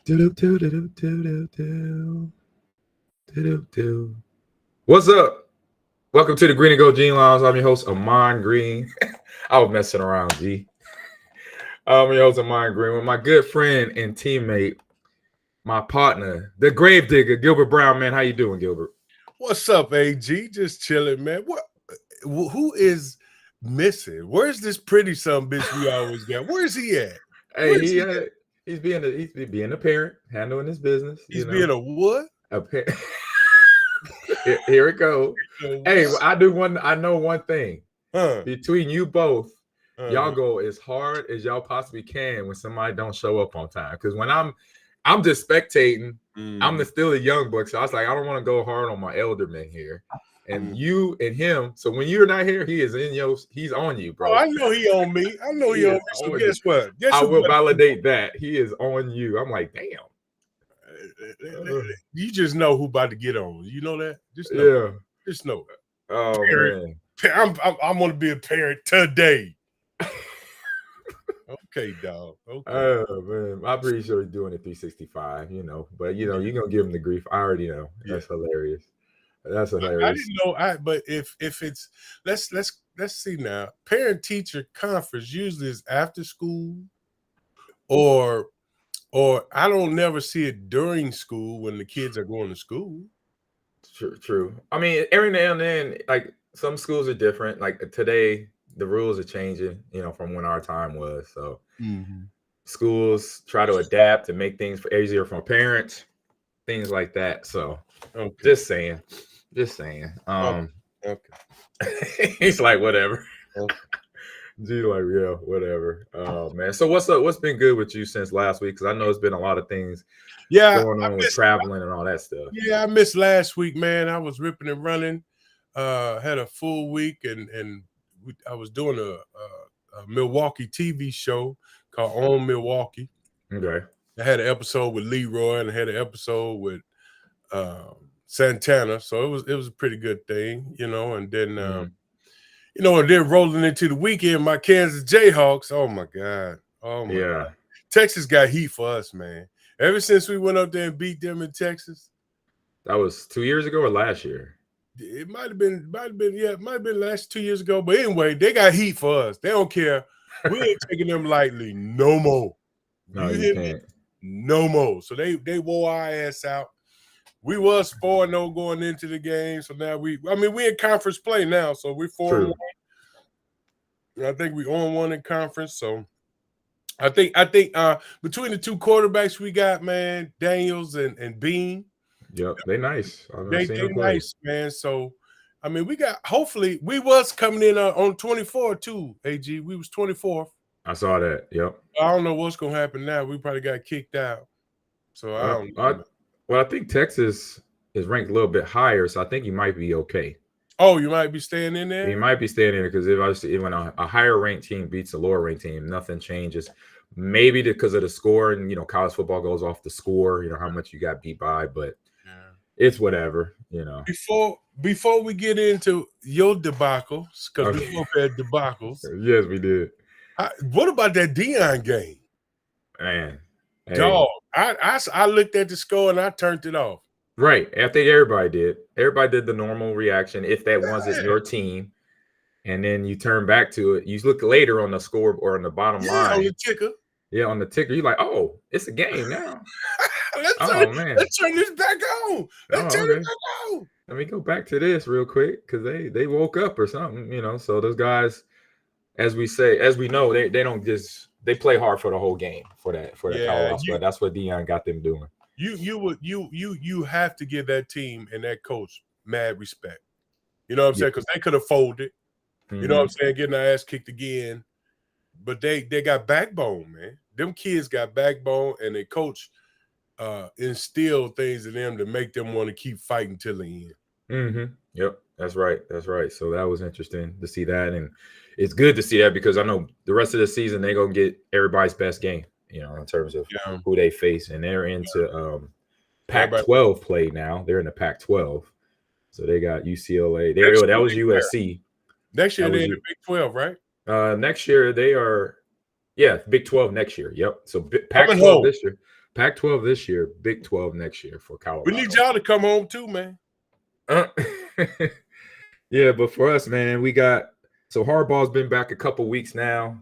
What's up? Welcome to the Green and Gold Gene Lounge. I'm your host, Amon Green. I was messing around, G. I'm your host, Amon Green, with my good friend and teammate, my partner, the grave digger, Gilbert Brown. Man, how you doing, Gilbert? What's up, AG? Just chilling, man. Who is missing? Where's this pretty son bitch we always got? Where's he at? Hey, he's being a parent, handling his business. He's being a what? A parent. Here it goes. Hey, I know one thing. Between you both, y'all go as hard as y'all possibly can when somebody don't show up on time. Because when I'm just spectating, I'm still a young buck. So I was like, I don't want to go hard on my elderman here. And you and him. So when you're not here, he's on you, bro. Oh, I know he on me. I know he on me. So guess what? I will validate that. He is on you. I'm like, damn. You just know who about to get on. You know that? Just know. Yeah. Just know. Oh parent. Man. I'm gonna be a parent today. Okay, dog. Okay. Oh man, I'm pretty sure he's doing it 365, but you're gonna give him the grief. I already know. That's hilarious. That's hilarious. I didn't know. But if it's let's see now. Parent teacher conference usually is after school, or I don't never see it during school when the kids are going to school. True. I mean, every now and then, like some schools are different. Like today, the rules are changing, from when our time was. So schools try to adapt and make things easier for parents, things like that. So just saying. Okay. He's like, whatever. Okay. G, like, yeah, whatever. Oh man. So what's up? What's been good with you since last week? Because I know it's been a lot of things going on with traveling and all that stuff. Yeah, I missed last week, man. I was ripping and running. Had a full week, and I was doing a Milwaukee TV show called On Milwaukee. Okay. I had an episode with Leroy, and I had an episode with Santana. So it was a pretty good thing, and then and then rolling into the weekend, my Kansas Jayhawks. Oh my God. Oh my God. Texas got heat for us, man. Ever since we went up there and beat them in Texas. That was 2 years ago or last year? It might have been last 2 years ago. But anyway, they got heat for us. They don't care. We ain't taking them lightly no more. No, you can't. No more. So they wore our ass out. We was 4-0 going into the game. So now we in conference play now. So we're 4-1. I think we on one in conference. So I think between the two quarterbacks we got, man, Daniels and Bean. Yep, they nice. They nice, man. So we got, hopefully we was coming in on 24 too, AG. We was 24th. I saw that. Yep. I don't know what's gonna happen now. We probably got kicked out. So I don't know. Well, I think Texas is ranked a little bit higher, so I think you might be okay. Oh, you might be staying in there? You might be staying in there because when a higher ranked team beats a lower ranked team, nothing changes. Maybe because of the score, and college football goes off the score, how much you got beat by, but it's whatever, Before we get into your debacles, because we both had debacles. Yes, we did. What about that Deion game? Man. Hey. Dog, I looked at the score and I turned it off. Right. I think everybody did. Everybody did the normal reaction if that wasn't your team. And then you turn back to it. You look later on the score or on the bottom line. On the ticker. Yeah, on the ticker. You're like, oh, it's a game now. Let's turn this back on. Let's turn it back on. Let me go back to this real quick because they woke up or something, So those guys, as we know, they don't just they play hard for the whole game for that call-outs, but that's what Deion got them doing. You have to give that team and that coach mad respect. You know what I'm saying? Because they could have folded. You know what I'm saying? Getting their ass kicked again. But they got backbone, man. Them kids got backbone, and they coach instill things in them to make them want to keep fighting till the end. Yep, that's right. So that was interesting to see that, and it's good to see that because I know the rest of the season they're gonna get everybody's best game, in terms of who they face, and they're into Pac-12 play now. They're in the Pac-12, so they got UCLA. That was USC. Next year they're in the Big 12, right? Next year they are, Big 12 next year. Yep. So Pac-12 this year. Pac-12 this year, Big 12 next year for Colorado. We need y'all to come home too, man. Yeah, but for us, man, we got so Harbaugh's been back a couple weeks now,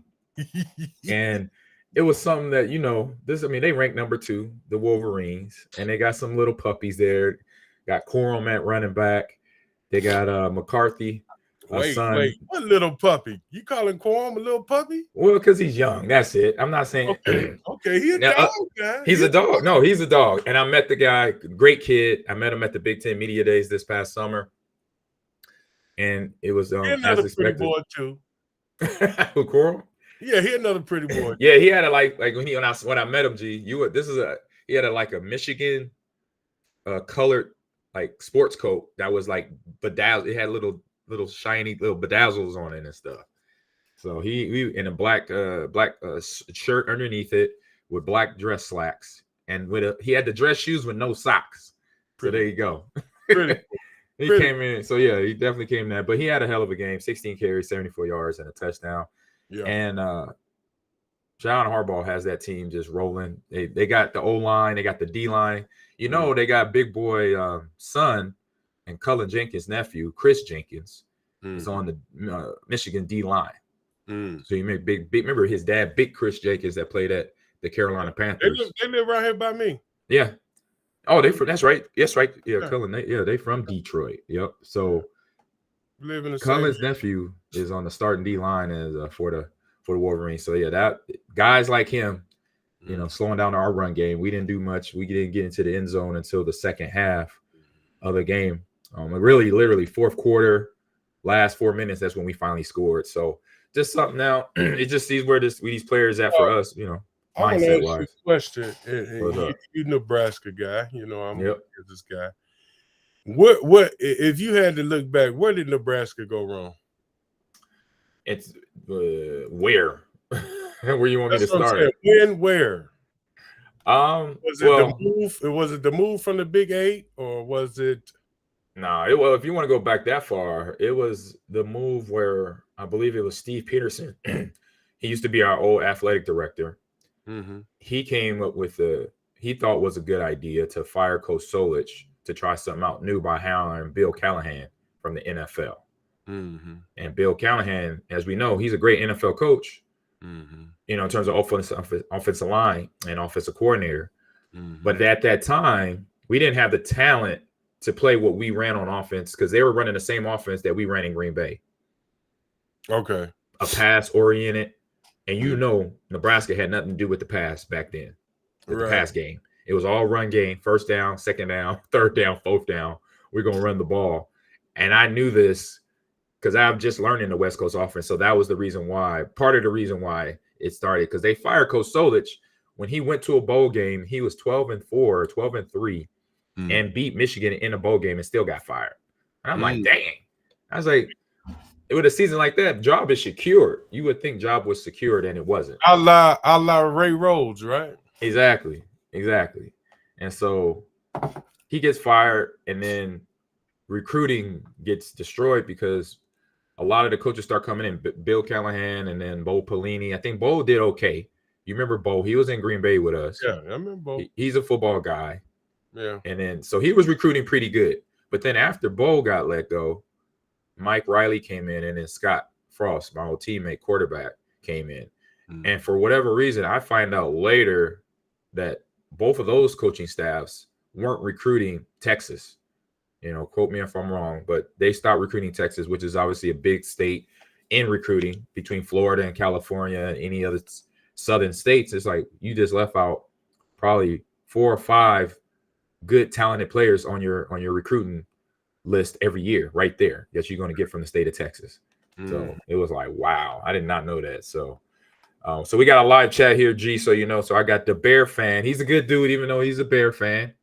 and it was something that they ranked number 2, the Wolverines, and they got some little puppies there. Got Corum at running back. They got McCarthy. Wait, what little puppy? You calling Corum a little puppy? Well, because he's young. That's it. I'm not saying. Okay, he's a dog guy. He's a dog. No, he's a dog. And I met the guy, great kid. I met him at the Big Ten Media Days this past summer. And it was as expected. Pretty boy too. Who, Coral? Yeah, he another pretty boy. Yeah, he had a like when I met him, he had a Michigan colored like sports coat that was like bedazzled. It had little shiny little bedazzles on it and stuff. So he in a black shirt underneath it with black dress slacks, and he had the dress shoes with no socks. So there you go. He came in. So yeah, he definitely came in that. But he had a hell of a game: 16 carries, 74 yards, and a touchdown. Yeah. And John Harbaugh has that team just rolling. They got the O-line, they got the D-line. They got big boy son and Cullen Jenkins' nephew, Chris Jenkins, is on the Michigan D-line. So you make big. Remember his dad, Big Chris Jenkins, that played at the Carolina Panthers. They live right here by me. Yeah. Oh, that's right. Yes, right. Yeah, Cullen. They from Detroit. Yep. So Cullen's nephew is on the starting D line as for the Wolverines. So yeah, that guys like him, slowing down our run game. We didn't do much. We didn't get into the end zone until the second half of the game. Really, literally fourth quarter, last 4 minutes. That's when we finally scored. So just something now. It just sees where these players at for us. I'm gonna ask you a question. You Nebraska guy, I'm this guy. What if you had to look back? Where did Nebraska go wrong? It's where you want me to start? When, where? Was it the move? Was it the move from the Big 8, or was it? No, if you want to go back that far, it was the move where I believe it was Steve Peterson. He used to be our old athletic director. Mm-hmm. He came up with he thought was a good idea to fire Coach Solich to try something out new by hiring Bill Callahan from the NFL. Mm-hmm. And Bill Callahan, as we know, he's a great NFL coach, in terms of offensive line and offensive coordinator. Mm-hmm. But at that time, we didn't have the talent to play what we ran on offense because they were running the same offense that we ran in Green Bay. Okay. A pass-oriented. And Nebraska had nothing to do with the pass back then, with the pass game. It was all run game, first down, second down, third down, fourth down. We're going to run the ball. And I knew this because I'm just learning the West Coast offense. So that was the reason why, part of the reason why it started, because they fired Coach Solich. When he went to a bowl game, he was 12-4, 12-3, and beat Michigan in a bowl game and still got fired. And I'm like, dang. I was like, with a season like that, job is secured. You would think job was secured, and it wasn't. A la Ray Rhodes, right? Exactly. And so he gets fired, and then recruiting gets destroyed because a lot of the coaches start coming in. Bill Callahan and then Bo Pelini. I think Bo did okay. You remember Bo? He was in Green Bay with us. Yeah, I remember Bo. He's a football guy. Yeah. And then so he was recruiting pretty good. But then after Bo got let go, Mike Riley came in, and then Scott Frost, my old teammate quarterback, came in. And for whatever reason, I find out later that both of those coaching staffs weren't recruiting Texas. Quote me if I'm wrong, but they stopped recruiting Texas, which is obviously a big state in recruiting between Florida and California and any other southern states. It's like you just left out probably 4 or 5 good talented players on your recruiting list every year right there that you're going to get from the state of Texas. So it was like, wow, I did not know that. So so we got a live chat here, G, so so I got the Bear fan. He's a good dude, even though he's a Bear fan.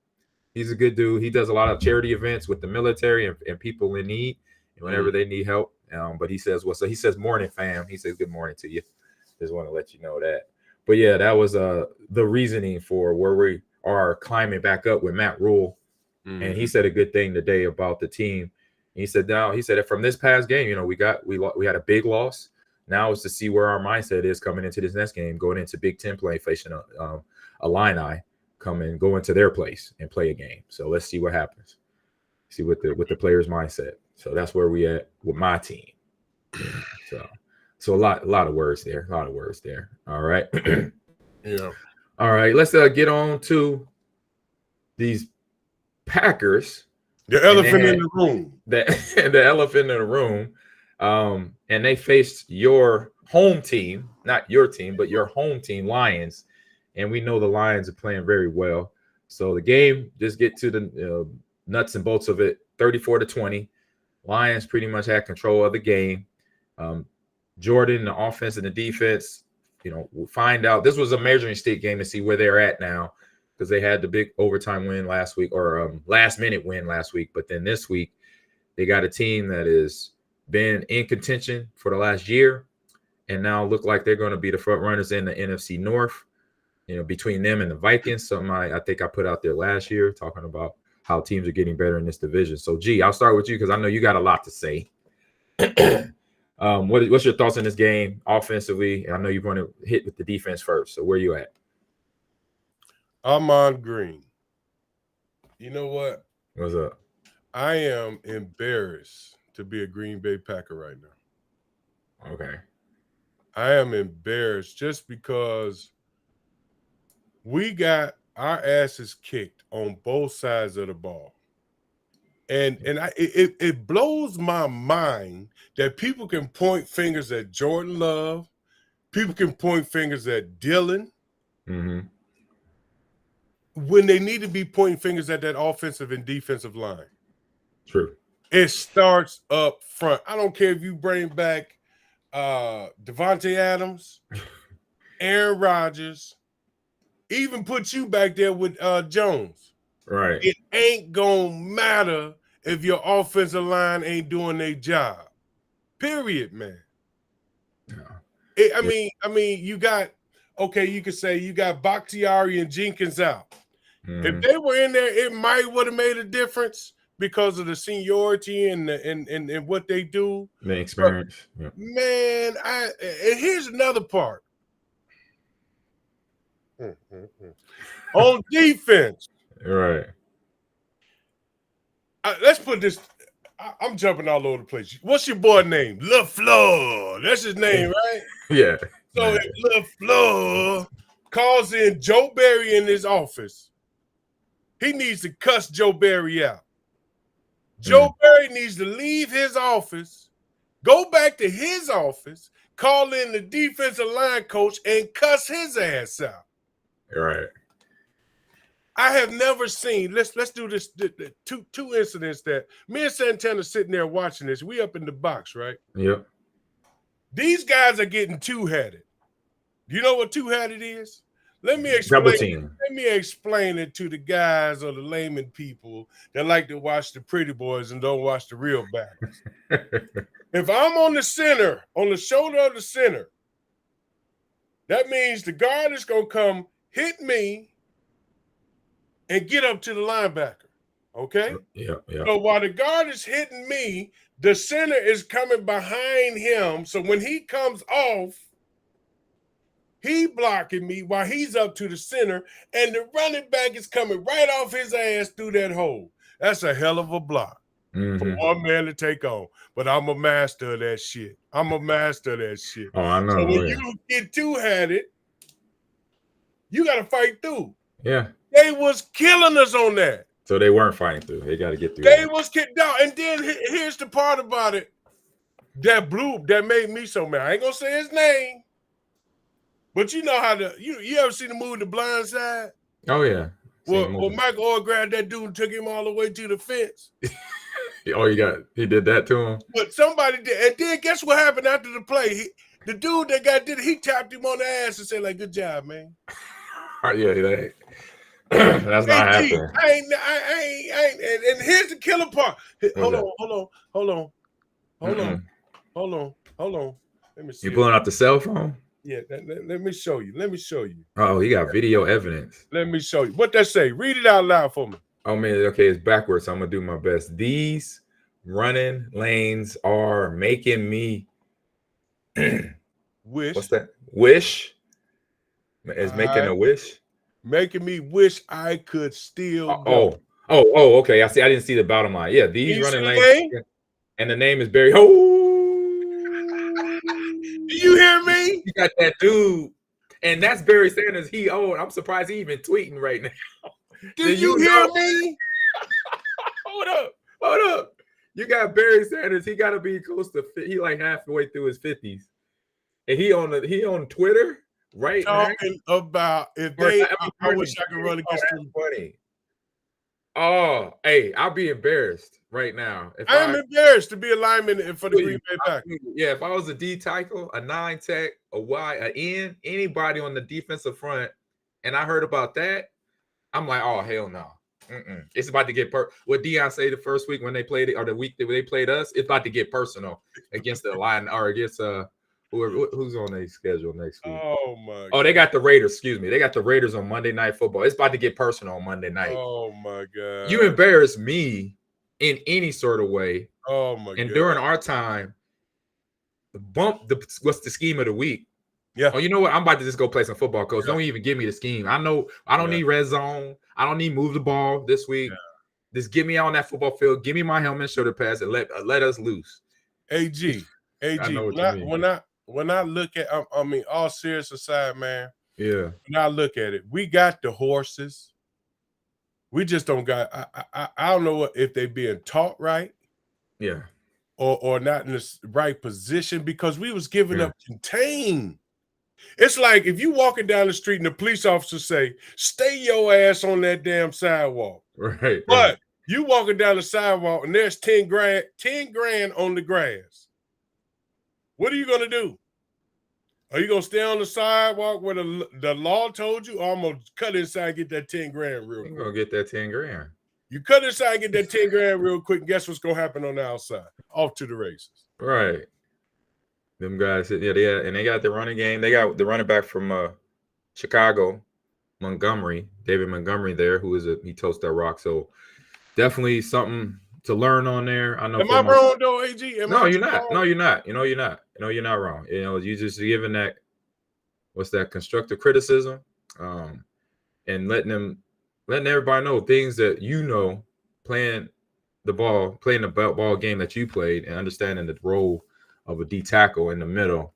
He's a good dude. He does a lot of charity events with the military and people in need whenever they need help. But he says, he says, morning, fam. He says, good morning to you. Just want to let you know that. But yeah, that was the reasoning for where we are climbing back up with Matt Rule. And he said a good thing today about the team. He said that from this past game, we had a big loss. Now it's to see where our mindset is coming into this next game, going into Big Ten play, facing a Illini, come and go into their place and play a game. So let's see what happens. See what the players' mindset. So that's where we at with my team. So a lot of words there. All right. Yeah. All right. Let's get on to these Packers. The elephant in the room. The elephant in the room. And they faced your home team, not your team, but your home team, Lions. And we know the Lions are playing very well. So the game, just get to the nuts and bolts of it, 34-20. Lions pretty much had control of the game. Jordan, the offense and the defense, we'll find out. This was a measuring stick game to see where they're at now, because they had the big overtime win last week, or last minute win last week. But then this week, they got a team that has been in contention for the last year and now look like they're going to be the front runners in the NFC North, between them and the Vikings. Something I think I put out there last year talking about how teams are getting better in this division. So, G, I'll start with you because I know you got a lot to say. What's your thoughts on this game offensively? And I know you're going to hit with the defense first. So where you at? I'm on Green. You know what? What's up? I am embarrassed to be a Green Bay Packer right now. Okay. I am embarrassed just because we got our asses kicked on both sides of the ball. And it blows my mind that people can point fingers at Jordan Love. People can point fingers at Dylan. Mm-hmm. When they need to be pointing fingers at that offensive and defensive line. True. It starts up front. I don't care if you bring back Devontae Adams, Aaron Rodgers, even put you back there with Jones. Right. It ain't gonna matter if your offensive line ain't doing their job. Period, man. No. I mean, you got, okay, you could say you got Bakhtiari and Jenkins out. Mm-hmm. If they were in there, it might would have made a difference because of the seniority and what they do. The experience. But, man, and here's another part. On defense. Right. Let's put this. I'm jumping all over the place. What's your boy name? LaFleur. That's his name, right? Yeah. So if LaFleur calls in Joe Barry in his office, he needs to cuss Joe Barry out. Joe Barry needs to leave his office, go back to his office, call in the defensive line coach, and cuss his ass out. Right. I have never seen. Let's do this. Two incidents that me and Santana sitting there watching this. We up in the box, right? Yep. These guys are getting two-headed. Do you know what two-headed is? Let me explain. Double team. Let me explain it to the guys or the layman people that like to watch the pretty boys and don't watch the real backers. If I'm on the center, on the shoulder of the center, that means the guard is gonna come hit me and get up to the linebacker. Okay? Yeah. So while the guard is hitting me, the center is coming behind him. So when he comes off, he blocking me while he's up to the center, and the running back is coming right off his ass through that hole. That's a hell of a block for one man to take on. But I'm a master of that shit. Oh, I know. So when you get two-handed, you got to fight through. Yeah. They was killing us on that. So they weren't fighting through. They got to get through. They was kicked out. And then here's the part about it that made me so mad. I ain't going to say his name. But you know how you ever seen the movie The Blind Side? Oh, yeah. Well, Michael Orr grabbed that dude and took him all the way to the fence. He did that to him? But somebody did. And then guess what happened after the play? The dude that he tapped him on the ass and said, like, good job, man. Yeah, that's not happening. I ain't. And here's the killer part. Hold on. Let me see. You pulling out the cell phone? Yeah, let me show you. Oh, you got video evidence. Let me show you. What that say? Read it out loud for me. Oh, man, okay, it's backwards. So I'm going to do my best. These running lanes are making me wish. What's that? Wish? It's making a wish? making me wish I could still go. Okay. I see. I didn't see the bottom line. Yeah, these running lanes, and the name is Barry. Oh, do you hear me? You got that dude, and that's Barry Sanders. I'm surprised he even tweeting right now. Do you hear me? Hold up. You got Barry Sanders. He got to be close to. He like halfway through his 50s, and he on Twitter right talking now about if they. I wish I could run against them. Funny. Oh, hey, I'll be embarrassed right now. I am embarrassed to be a lineman for the Green Bay Packers. Yeah, if I was a D tackle, a 9 tech, a Y, an N, anybody on the defensive front, and I heard about that, I'm like, oh hell no. It's about to get what Deion say the first week when they played it, or the week that they played us, it's about to get personal against the line or against who's on their schedule next week. Oh my God. Oh, they got the Raiders. Excuse me, they got the Raiders on Monday Night Football. It's about to get personal on Monday night. Oh my God. You embarrass me in any sort of way. Oh my God. And during our time, what's the scheme of the week? Yeah. Oh, you know what? I'm about to just go play some football, coach. Yeah. Don't even give me the scheme. I know I don't need red zone. I don't need move the ball this week. Yeah. Just get me on that football field. Give me my helmet, shoulder pads, and let us loose. AG. When I look at, I mean, all serious aside, man. Yeah. When I look at it, we got the horses. We just don't got. I don't know if they being taught right. Yeah. Or not in the right position, because we was giving up contain. It's like if you walking down the street and the police officer say, "Stay your ass on that damn sidewalk." Right. But you walking down the sidewalk and there's 10 grand on the grass. What are you gonna do? Are you gonna stay on the sidewalk where the law told you, or I'm gonna cut inside and get that 10 grand real quick? You're gonna get that 10 grand. You cut inside and get that 10 grand real quick, and guess what's gonna happen on the outside? Off to the races. Right. Them guys, and they got the running game. They got the running back from Chicago, David Montgomery there, he totes that rock. So definitely something to learn on there. I know. Am I wrong though, AG? No, you're not. No, you're not. You're not. You're not wrong. You just giving that, what's that, constructive criticism, and letting everybody know things that playing the ball game that you played, and understanding the role of a D tackle in the middle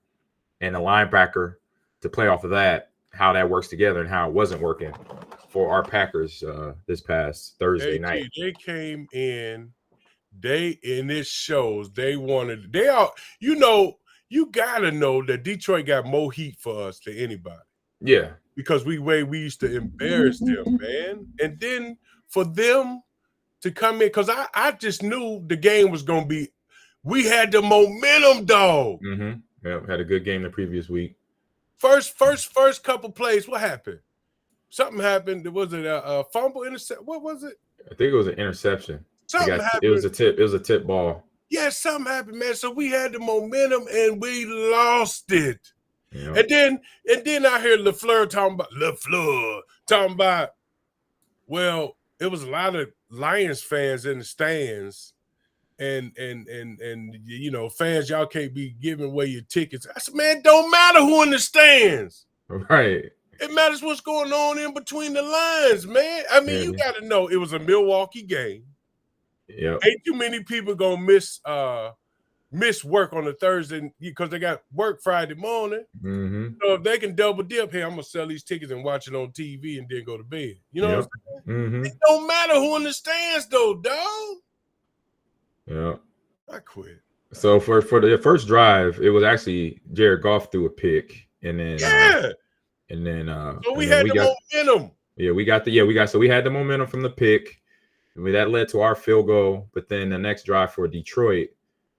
and a linebacker to play off of that, how that works together and how it wasn't working for our Packers this past Thursday night. They came in, and it shows you gotta know that Detroit got more heat for us than anybody. Yeah. Because we used to embarrass them, man. And then for them to come in, because I just knew the game was gonna be. We had the momentum, dog. Mm-hmm. Yeah, had a good game the previous week. First couple plays, what happened? Something happened. Was it a fumble, intercept? What was it? I think it was an interception. Something happened. It was a tip. It was a tip ball. Yeah, something happened, man. So we had the momentum and we lost it. Yep. And then I hear LaFleur talking about. Well, it was a lot of Lions fans in the stands. And fans, y'all can't be giving away your tickets. I said, man, don't matter who in the stands. Right. It matters what's going on in between the lines, man. I mean, you got to know it was a Milwaukee game. Yeah. Ain't too many people gonna miss work on a Thursday because they got work Friday morning. Mm-hmm. So if they can double dip, hey, I'm gonna sell these tickets and watch it on TV and then go to bed. You know what I'm saying? Mm-hmm. It don't matter who in the stands, though, dog. Yeah. I quit. So for the first drive, it was actually Jared Goff threw a pick, and then so we had the momentum. Yeah, we had the momentum from the pick. That led to our field goal, but then the next drive for Detroit,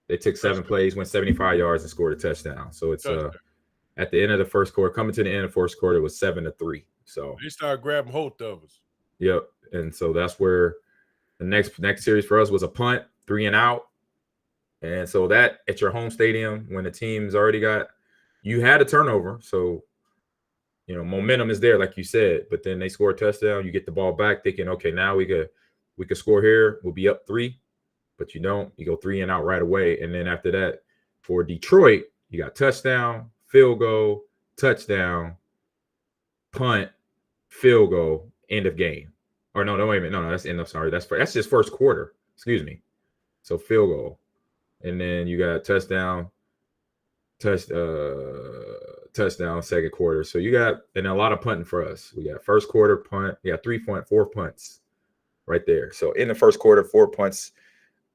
they took 7 plays, went 75 yards, and scored a touchdown. So it's at the end of the first quarter, coming to the end of the first quarter, it was 7-3. So they started grabbing hold of us. Yep, and so that's where the next series for us was a punt, 3 and out, and so that at your home stadium when the team's already you had a turnover, so momentum is there, like you said, but then they score a touchdown, you get the ball back, thinking, okay, now we could score here. We'll be up 3, but you don't. You go 3 and out right away. And then after that, for Detroit, you got touchdown, field goal, touchdown, punt, field goal, end of game. Or no, wait a minute. No, that's end of, sorry. That's just first quarter. Excuse me. So field goal. And then you got touchdown, touchdown, second quarter. So you got, and a lot of punting for us. We got first quarter punt. We got 4 punts right there. So in the first quarter, 4 punts.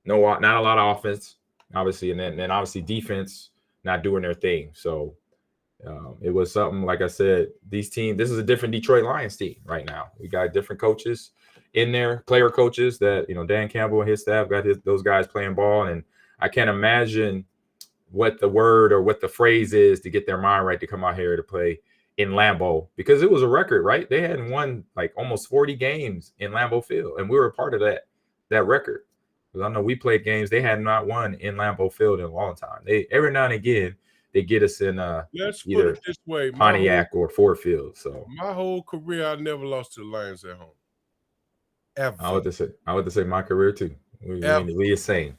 No, not a lot of offense, obviously, and then obviously defense not doing their thing. So it was something, like I said, this is a different Detroit Lions team right now. We got different coaches in there, player coaches that, Dan Campbell and his staff got those guys playing ball. And I can't imagine what the word or what the phrase is to get their mind right to come out here to play in Lambeau, because it was a record, right? They hadn't won like almost 40 games in Lambeau Field, and we were a part of that record. Because I know we played games they had not won in Lambeau Field in a long time. They every now and again they get us in let's either put it this way, Pontiac or Ford Field. So my whole career, I never lost to the Lions at home. Ever. I would say my career too. We the same.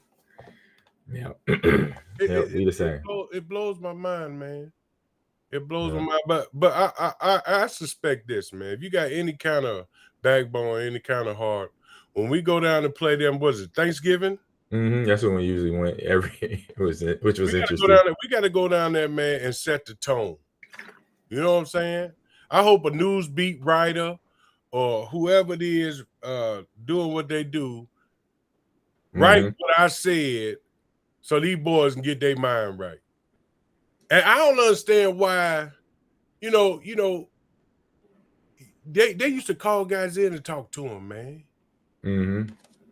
Yeah, we the same. It blows my mind, man. It blows my mind. But I suspect this, man. If you got any kind of backbone, any kind of heart, when we go down and play them, was it Thanksgiving? That's when we usually went which was interesting. We got to go down there, man, and set the tone. You know what I'm saying? I hope a news beat writer or whoever it is doing what they do, write what I said, so these boys can get their mind right. And I don't understand why, they used to call guys in and talk to them, man.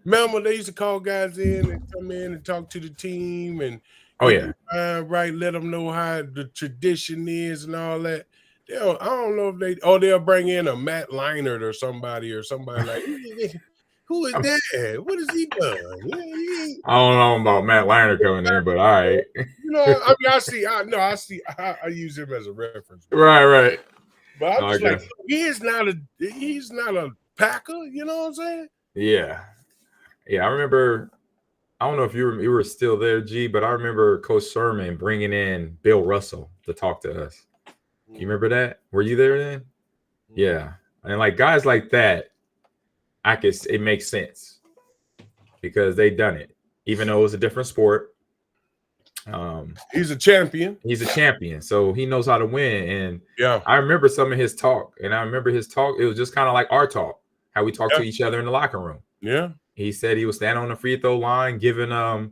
Remember, they used to call guys in and come in and talk to the team and right, let them know how the tradition is and all that. I don't know if they'll bring in a Matt Leinart or somebody like, who is that? What has he done? I don't know about Matt Leinart coming in, but all right. I use him as a reference. Right. But I'm just like, he's not a Packer, you know what I'm saying? Yeah, I remember. I don't know if you were still there, G, but I remember Coach Sermon bringing in Bill Russell to talk to us. You remember that? Were you there then? Yeah, and like guys like that, it makes sense because they done it, even though it was a different sport. He's a champion. So he knows how to win. And I remember some of his talk, and I remember his talk. It was just kind of like our talk, how we talk to each other in the locker room. Yeah. He said he was standing on the free throw line, giving I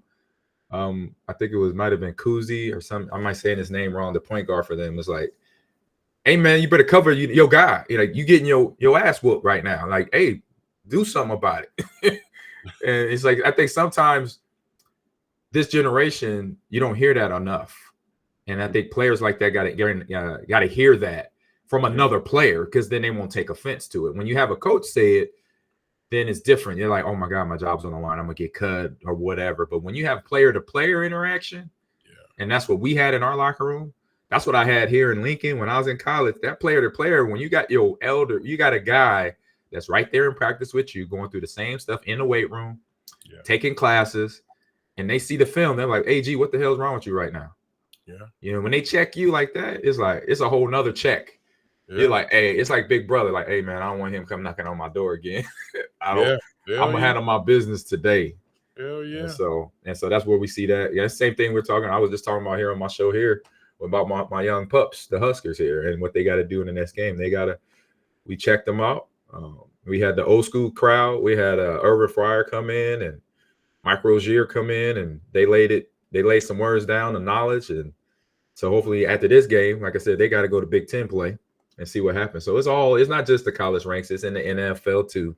think it might have been Kuzi or some. I might saying his name wrong. The point guard for them was like, "Hey man, you better cover your guy. You getting your ass whooped right now. Like, hey, do something about it." And it's like, I think sometimes this generation, you don't hear that enough. And I think players like that got to hear that from another player, because then they won't take offense to it. When you have a coach say it, then it's different. You're like, oh my God, my job's on the line, I'm gonna get cut or whatever. But when you have player-to-player interaction, and that's what we had in our locker room, that's what I had here in Lincoln when I was in college. That player-to-player, when you got you got a guy that's right there in practice with you, going through the same stuff in the weight room, taking classes, and they see the film, they're like, hey, G, what the hell's wrong with you right now? Yeah. When they check you like that, it's like, it's a whole nother check. You're like, hey, it's like Big Brother. Like, hey, man, I don't want him come knocking on my door again. I'm gonna handle my business today. Hell yeah. And so that's where we see that. Yeah, same thing we're talking. I was just talking about here on my show here about my young pups, the Huskers here, and what they got to do in the next game. We checked them out. We had the old school crowd. We had Urban Fryer come in and Mike Rozier come in, and they laid some words down, the knowledge. And so hopefully after this game, like I said, they got to go to Big Ten play and see what happens. So it's not just the college ranks, it's in the NFL too.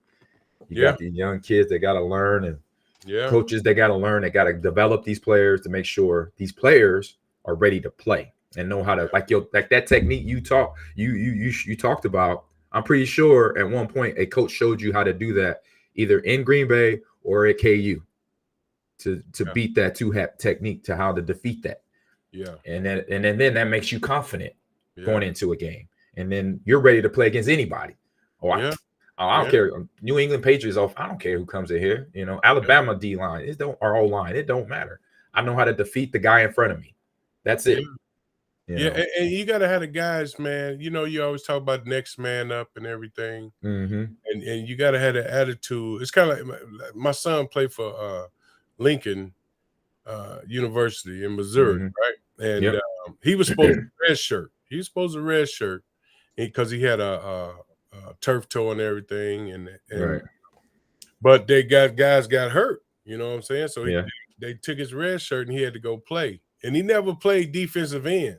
You got these young kids that got to learn, and coaches that got to learn, they got to develop these players to make sure these players are ready to play and know how to like that technique you talked about. I'm pretty sure at one point a coach showed you how to do that either in Green Bay or at KU to beat that two-hat technique, to how to defeat that. Yeah. And then that makes you confident going into a game. And then you're ready to play against anybody. I don't care. New England Patriots off. I don't care who comes in here. Alabama D line. Our O line. It don't matter. I know how to defeat the guy in front of me. That's it. And you gotta have the guys, man. You know, you always talk about next man up and everything, and you gotta have the attitude. It's kind of like my son played for Lincoln University in Missouri, right? And he was supposed to red shirt. He was supposed to red shirt because he had a turf toe and everything, but guys got hurt. You know what I'm saying? So they took his red shirt and he had to go play, and he never played defensive end.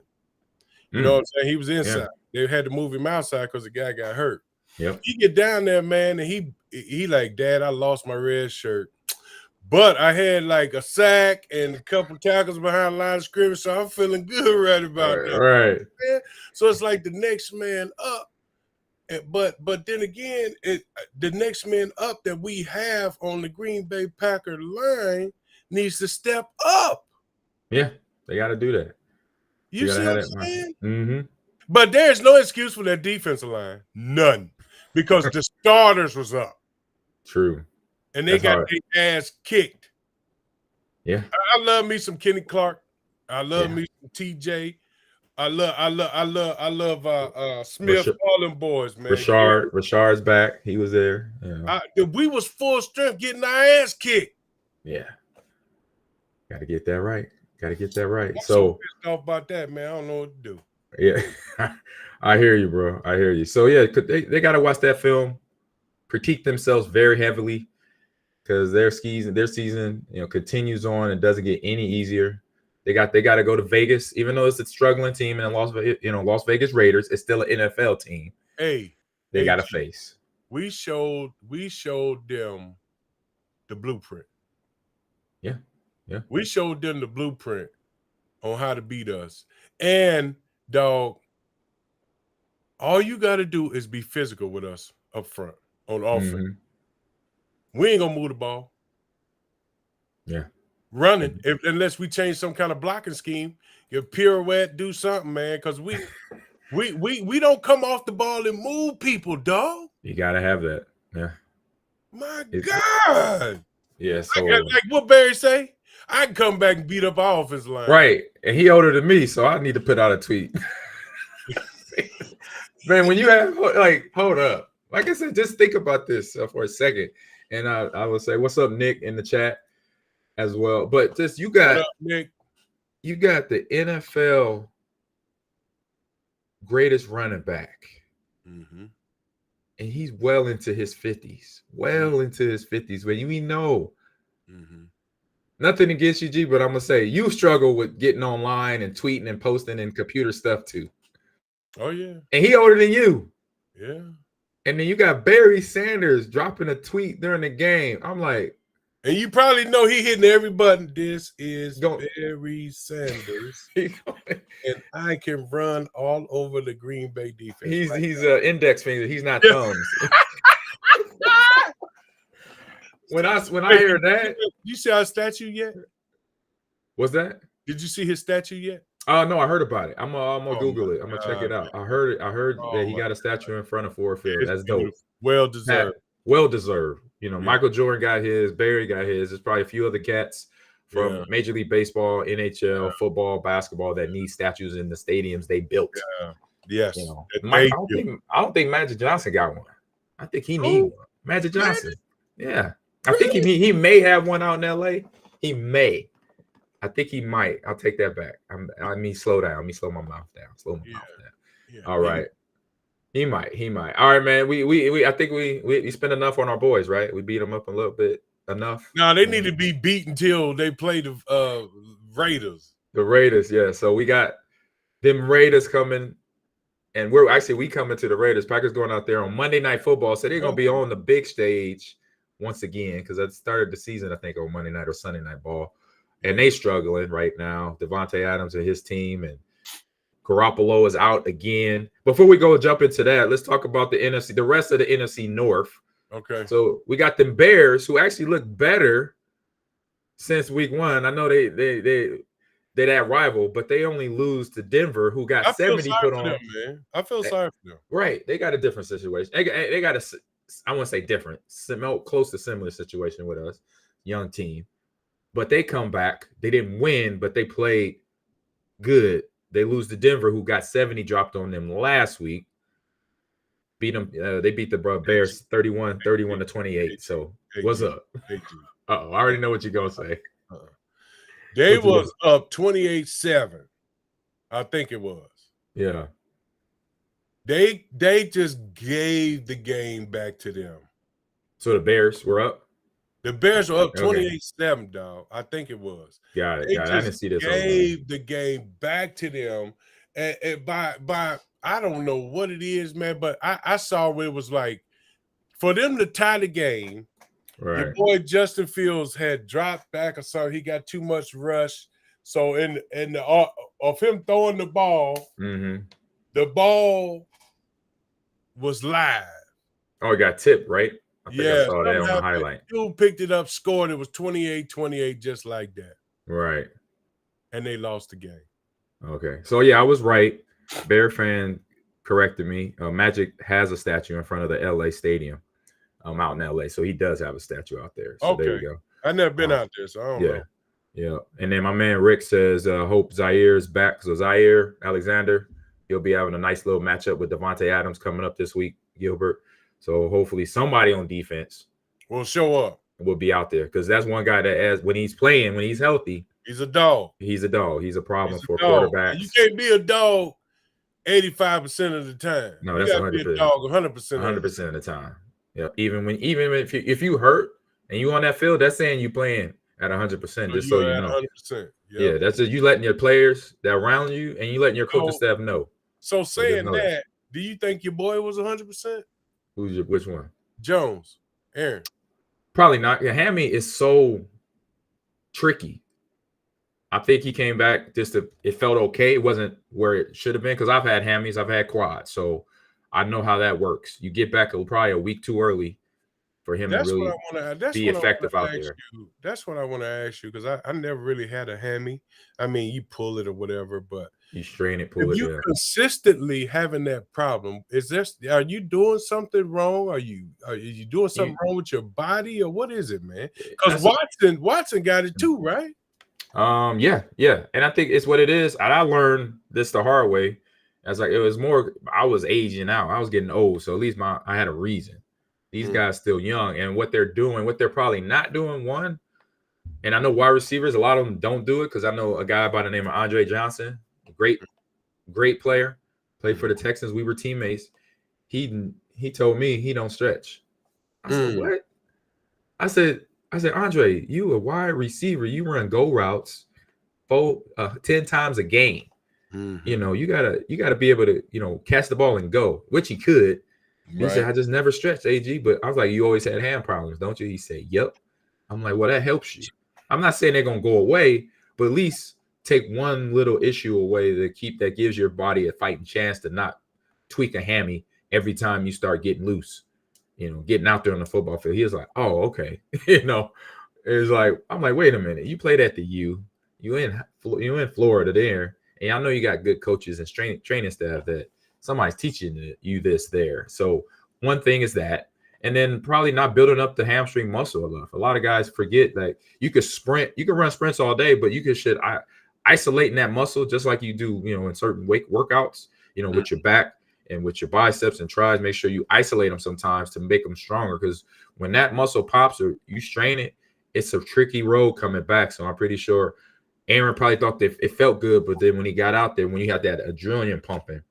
You know what I'm saying? He was inside. They had to move him outside because the guy got hurt. He get down there, man, and he like, Dad, I lost my red shirt, but I had like a sack and a couple tackles behind the line of scrimmage, so I'm feeling good right about that. Right. So it's like the next man up, but then again, the next man up that we have on the Green Bay Packer line needs to step up. Yeah, they got to do that. You see what I'm saying? But there's no excuse for that defensive line. None. Because the starters was up. True. And they got their ass kicked. Yeah. I love me some Kenny Clark. I love me some TJ. I love Smith, all them boys, man. Rashard's back. He was there. We was full strength getting our ass kicked. Yeah. Gotta get that right. I'm so pissed off about that, man. I don't know what to do. Yeah. I hear you, bro. I hear you. So yeah, they gotta watch that film, critique themselves very heavily, because their season, continues on and doesn't get any easier. They got to go to Vegas, even though it's a struggling team and Las Vegas Raiders. It's still an NFL team. They got to face. We showed them the blueprint. Yeah. We showed them the blueprint on how to beat us. And dog, all you got to do is be physical with us up front on offense. We ain't gonna move the ball. Yeah. Running, unless we change some kind of blocking scheme, give pirouette, do something, man. Because we don't come off the ball and move people, dog. You gotta have that. Yeah. My God. Yeah. So like what Barry say, I can come back and beat up our offensive line. Right. And he older than me, so I need to put out a tweet. Man, when you have hold up. Like I said, just think about this for a second. And I will say, what's up, Nick, in the chat as well. But just you got the NFL greatest running back. And he's well into his 50s. When we know nothing against you, G, but I'm gonna say you struggle with getting online and tweeting and posting and computer stuff too. Oh yeah. And he older than you. Yeah. And then you got Barry Sanders dropping a tweet during the game. I'm like, and you probably know he hitting every button. This is Barry Sanders, and I can run all over the Green Bay defense. He's an index finger. He's not thumbs. when I hear that, you see our statue yet? What's that? Did you see his statue yet? No, I heard about it. I'm gonna Google it. I'm gonna check it out. I heard that he got a statue in front of Ford Field. That's dope. Well deserved. Well deserved. Michael Jordan got his, Barry got his. There's probably a few other cats from Major League Baseball, NHL, football, basketball that need statues in the stadiums they built. Yes. I don't think Magic Johnson got one. I think he needs one. Magic Johnson. Yeah. I think he may have one out in LA. He may. I think he might. I'll take that back. Slow down. Let me slow my mouth down. Yeah. All right. He might. All right, man. I think we spent enough on our boys, right? We beat them up a little bit enough. No, they need to be beat until they play the Raiders. The Raiders, yeah. So we got them Raiders coming, and we coming to the Raiders. Packers going out there on Monday Night Football, so they're gonna be on the big stage once again, because that started the season, I think, on Monday night or Sunday Night Ball. And they struggling right now. Devontae Adams and his team, and Garoppolo is out again. Before we jump into that, let's talk about the rest of the NFC North. Okay. So we got them Bears, who actually look better since week 1. I know they that rival, but they only lose to Denver, who got 70 put on. Man. I feel sorry for them. Right. They got a different situation. They got I wouldn't say different, close to similar situation with us, young team. But they come back. They didn't win, but they played good They lose to Denver, who got 70 dropped on them last week. Beat them. They beat the Bears 31 to 28. So what's up? Uh-oh, I already know what you're gonna say. They was up 28-7. I think it was. Yeah. They just gave the game back to them. So the Bears were up? The Bears were up 28-7, dog. I think it was. Got it. I didn't see this. Gave the game back to them, and by I don't know what it is, man, but I saw where it was like for them to tie the game. Right. Your boy Justin Fields had dropped back or something. He got too much rush. So in the of him throwing the ball, the ball was live. Oh, it got tipped, right? I think I saw that on the highlight. Dude picked it up, scored. It was 28-28, just like that. Right. And they lost the game. Okay. So, yeah, I was right. Bear fan corrected me. Magic has a statue in front of the LA stadium out in LA. So he does have a statue out there. So there you go. I've never been out there, so I don't know. Yeah. And then my man Rick says, hope Zaire is back. So Zaire Alexander, he'll be having a nice little matchup with Devontae Adams coming up this week, Gilbert. So hopefully somebody on defense will show up. Will be out there because that's one guy that when he's playing, when he's healthy, he's a dog. He's a dog. He's a problem for quarterbacks. You can't be a dog 85% of the time. No, that's 100%. Be a dog 100%. 100% of the time. Yeah. Even if you hurt and you on that field, that's saying you playing at 100%. Just so you know. 100%. Yeah, that's just you letting your players that around you and you letting your coaching staff know. So saying that, do you think your boy was 100%? Which one? Jones, Aaron. Probably not. Yeah, Hammy is so tricky. I think he came back it felt okay. It wasn't where it should have been because I've had hammies, I've had quads, so I know how that works. You get back probably a week too early for him to really be effective out there. That's what I want to ask you because I never really had a hammy. I mean, you pull it or whatever, but you strain it, pull it. You consistently having that problem. Are you doing something wrong? Are you doing something wrong with your body, or what is it, man? Because Watson got it too, right? Yeah. And I think it's what it is. And I learned this the hard way. It was more, I was aging out. I was getting old. So at least I had a reason. These guys still young. And what they're doing, what they're probably not doing, one, and I know wide receivers, a lot of them don't do it because I know a guy by the name of Andre Johnson, great player, played for the Texans. We were teammates. He told me he don't stretch. I said, what? I said, Andre, you a wide receiver. You run go routes 10 times a game. You know, you gotta be able to, catch the ball and go, which he could. He said, I just never stretched, AG. But I was like, you always had hand problems, don't you? He said, yep. I'm like, well, that helps you. I'm not saying they're gonna go away, but at least take one little issue away that gives your body a fighting chance to not tweak a hammy every time you start getting loose. Getting out there on the football field. He was like, oh, okay. It's like, I'm like, wait a minute. You played at the U. You in Florida there. And I know you got good coaches and training staff that somebody's teaching you this there. So one thing is that. And then probably not building up the hamstring muscle enough. A lot of guys forget that you could sprint. You can run sprints all day, but you should isolating that muscle just like you do, in certain workouts, with your back. And with your biceps and tries, make sure you isolate them sometimes to make them stronger. Because when that muscle pops or you strain it, it's a tricky road coming back. So I'm pretty sure Aaron probably thought that it felt good, but then when he got out there, when you have that adrenaline pumping,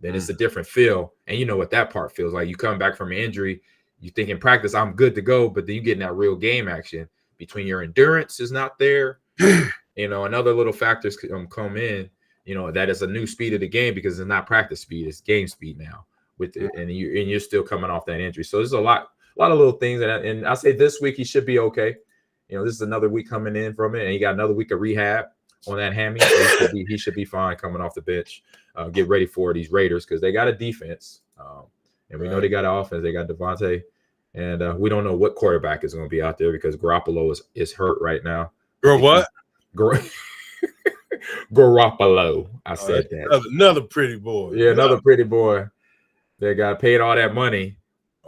then it's a different feel. And you know what that part feels like. You come back from an injury, you think in practice, I'm good to go, but then you get in that real game action between your endurance is not there. And other little factors come in. That is a new speed of the game because it's not practice speed; it's game speed now. And you're still coming off that injury, so there's a lot of little things. And I say this week he should be okay. This is another week coming in from it, and he got another week of rehab on that hammy. So he should be fine coming off the bench. Get ready for these Raiders because they got a defense, and we know they got an offense. They got Devontae, and we don't know what quarterback is going to be out there because Garoppolo is hurt right now. What? Garoppolo. I said that. Another pretty boy. Yeah, another pretty boy that got paid all that money.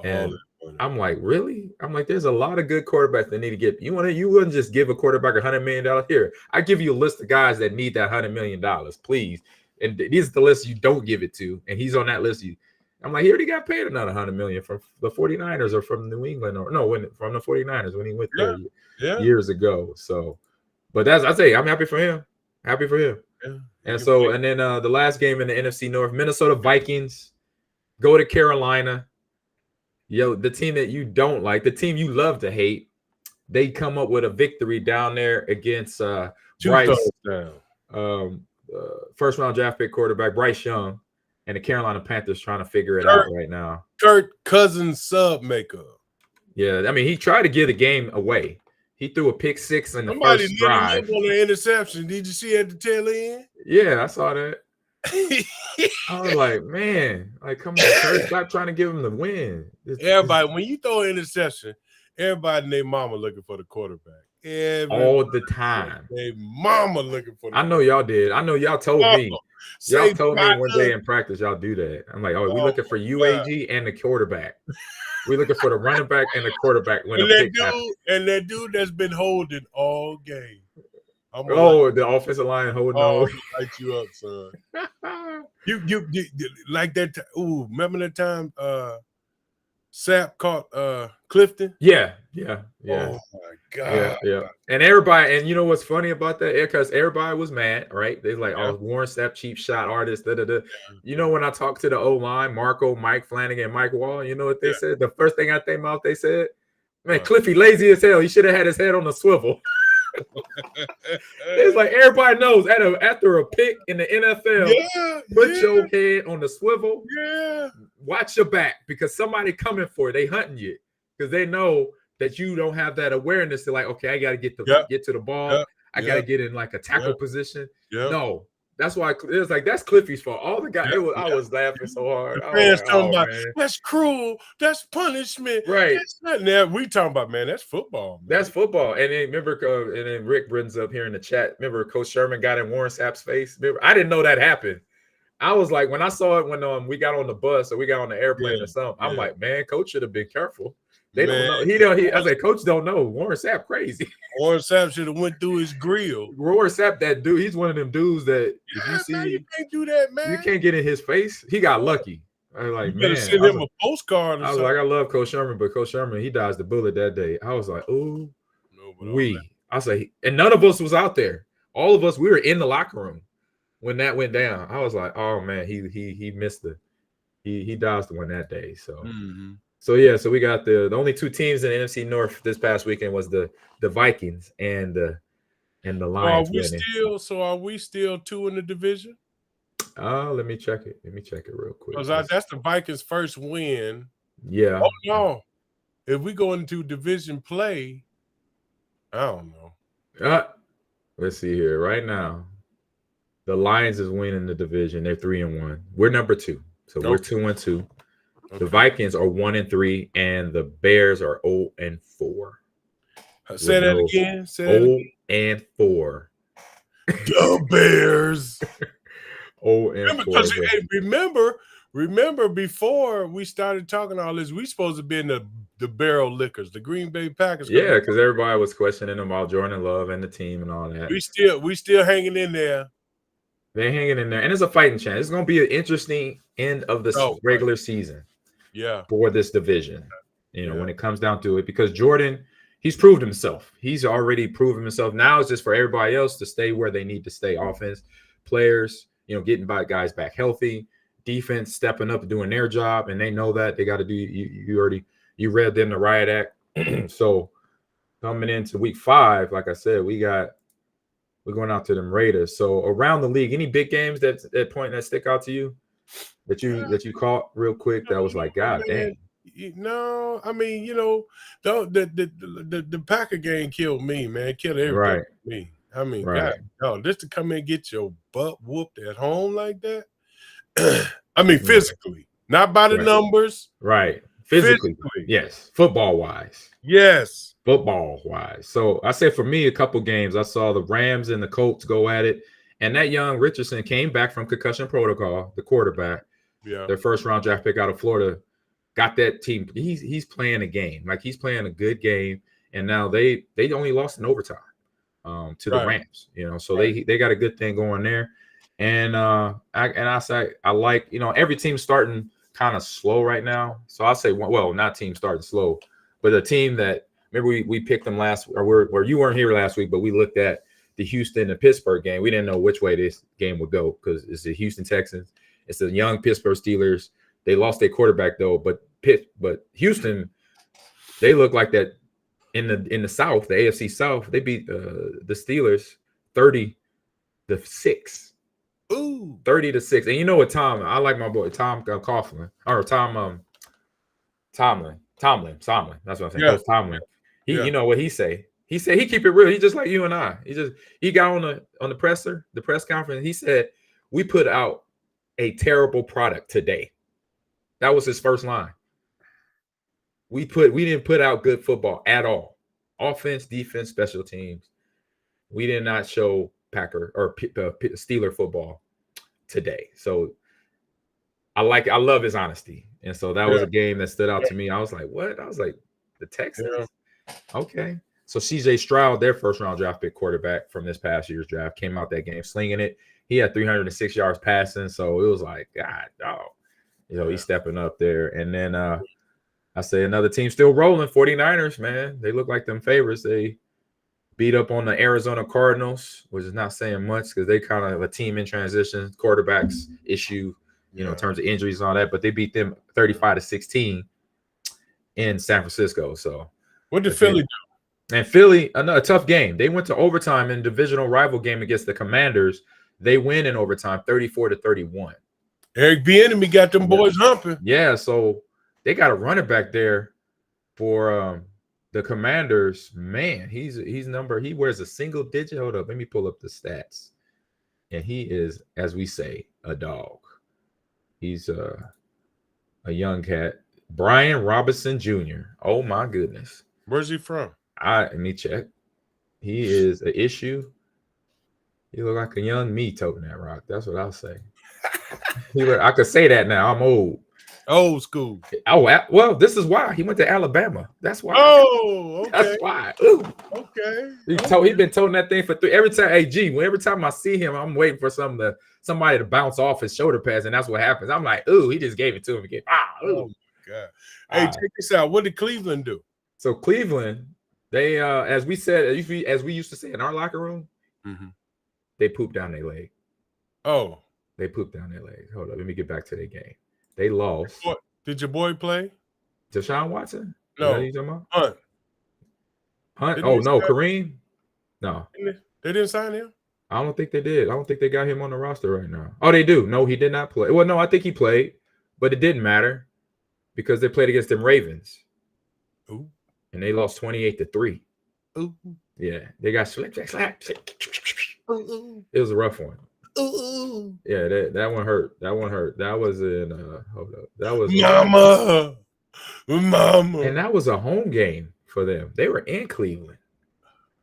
And I'm like, really? I'm like, there's a lot of good quarterbacks that need to get. You wouldn't just give a quarterback $100 million here. I give you a list of guys that need that $100 million. Please and these are the lists you don't give it to, and he's on that list. I'm like, he already got paid another $100 million from the 49ers or from New England, or no, from the 49ers when he went there years ago. So, but I say, I'm happy for him. Happy for him. Yeah, and so, and then the last game in the NFC North, Minnesota Vikings go to Carolina. Yo, the team that you don't like, the team you love to hate, they come up with a victory down there against Bryce, first round draft pick quarterback Bryce Young, and the Carolina Panthers trying to figure it out right now. Kirk Cousins sub makeup. Yeah, I mean, he tried to give the game away. He threw a pick six in the first drive. On an interception. Did you see at the tail end? Yeah, I saw that. I was like, man, like, come on, Kirk, stop trying to give him the win. Everybody, when you throw an interception, everybody and their mama looking for the quarterback. All the time. Their mama looking for the I know y'all did. I know y'all told me. Y'all told me one day in practice y'all do that. I'm like, we looking for UAG and the quarterback. We're looking for the running back and the quarterback when that dude that's been holding all game. The offensive line holding on. Light you up, son. you like that. Remember that time Sapp caught Clifton? Yeah. Oh my God. Yeah. And everybody, and you know what's funny about that? Because everybody was mad, right? They like, Warren Sapp, cheap shot artist. You know, when I talked to the O-line, Marco, Mike Flanagan, and Mike Wall, you know what they said? The first thing out their mouth, they said, man, Cliffy lazy as hell. He should have had his head on the swivel. It's like everybody knows after a pick in the NFL, put your head on the swivel. Yeah. Watch your back, because somebody coming for it. They hunting you because they know that you don't have that awareness to, like, okay, I got to get to the ball. I got to get in like a tackle position. No, that's why it's like, that's Cliffy's fault. All the guys, I was laughing so hard. Fans talking about, that's cruel, that's punishment. Right. That's not there. We talking about, man, that's football. Man. That's football. And then remember, and then Rick brings up here in the chat, remember Coach Sherman got in Warren Sapp's face? Remember, I didn't know that happened. I was like, when I saw it when we got on the bus or we got on the airplane or something, I'm like, man, Coach should have been careful. They don't know. I was like, Coach don't know. Warren Sapp crazy. Warren Sapp should have went through his grill. Warren Sapp, that dude, he's one of them dudes that if you see, man, you can't do that, man. You can't get in his face. He got lucky. I was like, you send him a postcard. I was like, I love Coach Sherman, but Coach Sherman, he dodged the bullet that day. I was like, oh, I was like, and none of us was out there. All of us, we were in the locker room when that went down. I was like, oh man, he missed he dodged the one that day. So. So so we got the only two teams in the NFC North this past weekend was the Vikings and the Lions. Are we still 2 in the division? Let me check it. Real quick. Because that's the Vikings' first win. Yeah. Oh no. If we go into division play, I don't know. Let's see here. Right now, the Lions is winning the division. They're 3-1. We're number 2. So we're 2-2. The Vikings are 1-3, and the Bears are 0-4. Say that again. 0-4. The Bears. 0-4. Remember before we started talking all this, we supposed to be in the Barrel Liquors, the Green Bay Packers. Yeah, because everybody was questioning them about Jordan Love and the team and all that. We still hanging in there. They're hanging in there, and it's a fighting chance. It's going to be an interesting end of the regular season. Yeah, for this division, when it comes down to it, because Jordan, he's proved himself. He's already proven himself. Now it's just for everybody else to stay where they need to stay. Offense, players, getting guys back healthy, defense stepping up and doing their job, and they know that they got to do. You read them the riot act. So coming into week 5, like I said, we're going out to them Raiders. So around the league, any big games that stick out to you? That you caught real quick, that was like, God dang. No, I mean, the Packer game killed me, man. Killed everything. Right. Me. I mean, God, no, just to come in and get your butt whooped at home like that. I mean, physically, not by the numbers. Right. Physically. Yes. Football wise. Yes. Football wise. So I said for me, a couple games, I saw the Rams and the Colts go at it. And that young Richardson came back from concussion protocol, the quarterback. Yeah. Their first round draft pick out of Florida, got that team. He's playing a game. Like, he's playing a good game. And now they only lost in overtime to the Rams, so they got a good thing going there. And I say I like, every team's starting kind of slow right now. So I'll say, well, not team starting slow, but a team that remember we picked them last, or you weren't here last week, but we looked at the Houston and Pittsburgh game. We didn't know which way this game would go because it's the Houston Texans, it's the young Pittsburgh Steelers. They lost their quarterback though, but Houston, they look like that in the South, the AFC South. They beat the Steelers 30-6. Ooh, 30-6. And you know what, Tom? I like my boy Tom Coughlin or Tomlin. That's what I'm saying. Yeah. Coach Tomlin. You know what he say? He said he keep it real. He just like you and I. He got on the press conference. He said we put out a terrible product today. That was his first line. We didn't put out good football at all. Offense, defense, special teams. We did not show Packer or Steeler football today. So I love his honesty. And so that was a game that stood out to me. I was like, what? I was like, the Texans? Yeah. Okay. So CJ Stroud, their first round draft pick quarterback from this past year's draft, came out that game slinging it. He had 306 yards passing. So it was like, God, dog. He's stepping up there. And then I say another team still rolling, 49ers, man. They look like them favorites. They beat up on the Arizona Cardinals, which is not saying much because they kind of a team in transition, quarterbacks issue, in terms of injuries and all that. But they beat them 35-16 in San Francisco. So what did Philly do? And Philly, a tough game. They went to overtime in divisional rival game against the Commanders. They win in overtime, 34-31. Eric Bieniemy got them boys humping. Yeah, so they got a running back there for the Commanders. Man, he wears a single digit. Hold up, let me pull up the stats. And he is, as we say, a dog. He's a young cat. Brian Robinson Jr. Oh my goodness. Where's he from? Let me check. He is an issue. He look like a young me toting that rock. That's what I'll say. I could say that now. I'm old. Old school. Oh, well, this is why. He went to Alabama. That's why. Oh, okay. That's why. Ooh. Okay. He's been toting that thing for every time. Hey, every time I see him, I'm waiting for somebody to bounce off his shoulder pads, and that's what happens. I'm like, ooh, he just gave it to him again. Oh, my God. Hey, check this out. What did Cleveland do? So Cleveland, they, as we said, as we used to say in our locker room, they pooped down their leg. Oh. They pooped down their leg. Hold up. Let me get back to their game. They lost. Did your boy play? Deshaun Watson? No. Is that you talking about? Hunt? Oh, no. Kareem? No. They didn't sign him? I don't think they did. I don't think they got him on the roster right now. Oh, they do. No, he did not play. Well, no, I think he played, but it didn't matter because they played against them Ravens. Ooh. And they lost 28-3. Ooh. Yeah. They got slap. Ooh. It was a rough one. Ooh. Yeah, that one hurt. That one hurt. That was in hold up. That was Mama. And that was a home game for them. They were in Cleveland.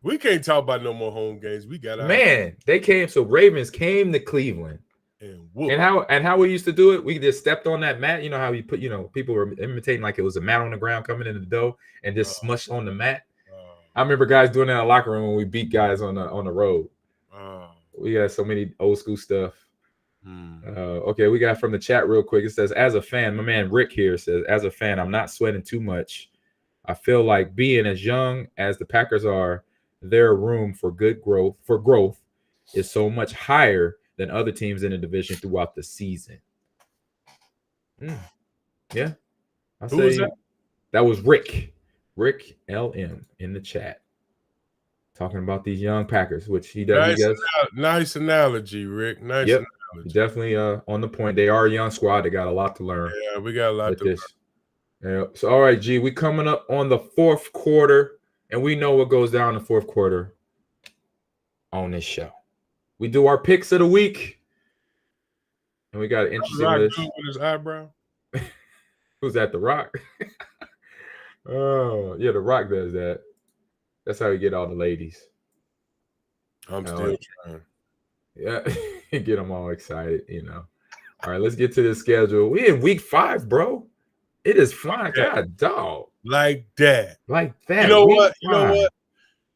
We can't talk about no more home games. We got they came. So Ravens came to Cleveland. And how we used to do it, we just stepped on that mat. You know how we put, people were imitating like it was a mat on the ground coming in the dough and just smushed on the mat. I remember guys doing that in the locker room when we beat guys on the road. We got so many old school stuff. Okay, we got from the chat real quick. It says, as a fan, my man Rick here says, as a fan, I'm not sweating too much. I feel like being as young as the Packers are, their room for growth is so much higher than other teams in the division throughout the season. Yeah. Who was that? That was Rick LM in the chat. Talking about these young Packers, which he does. Nice analogy, Rick. Nice analogy. Definitely on the point. They are a young squad. They got a lot to learn. Yeah, we got a lot to learn. Yeah. So, all right, G, we coming up on the fourth quarter, and we know what goes down in the fourth quarter on this show. We do our picks of the week, and we got an interesting list. With his eyebrow. Who's that? The Rock? Oh, yeah, The Rock does that. That's how we get all the ladies. I'm still trying. Yeah, get them all excited, All right, let's get to the schedule. We in week 5, bro. It is flying. God, dog. Like that. You know what?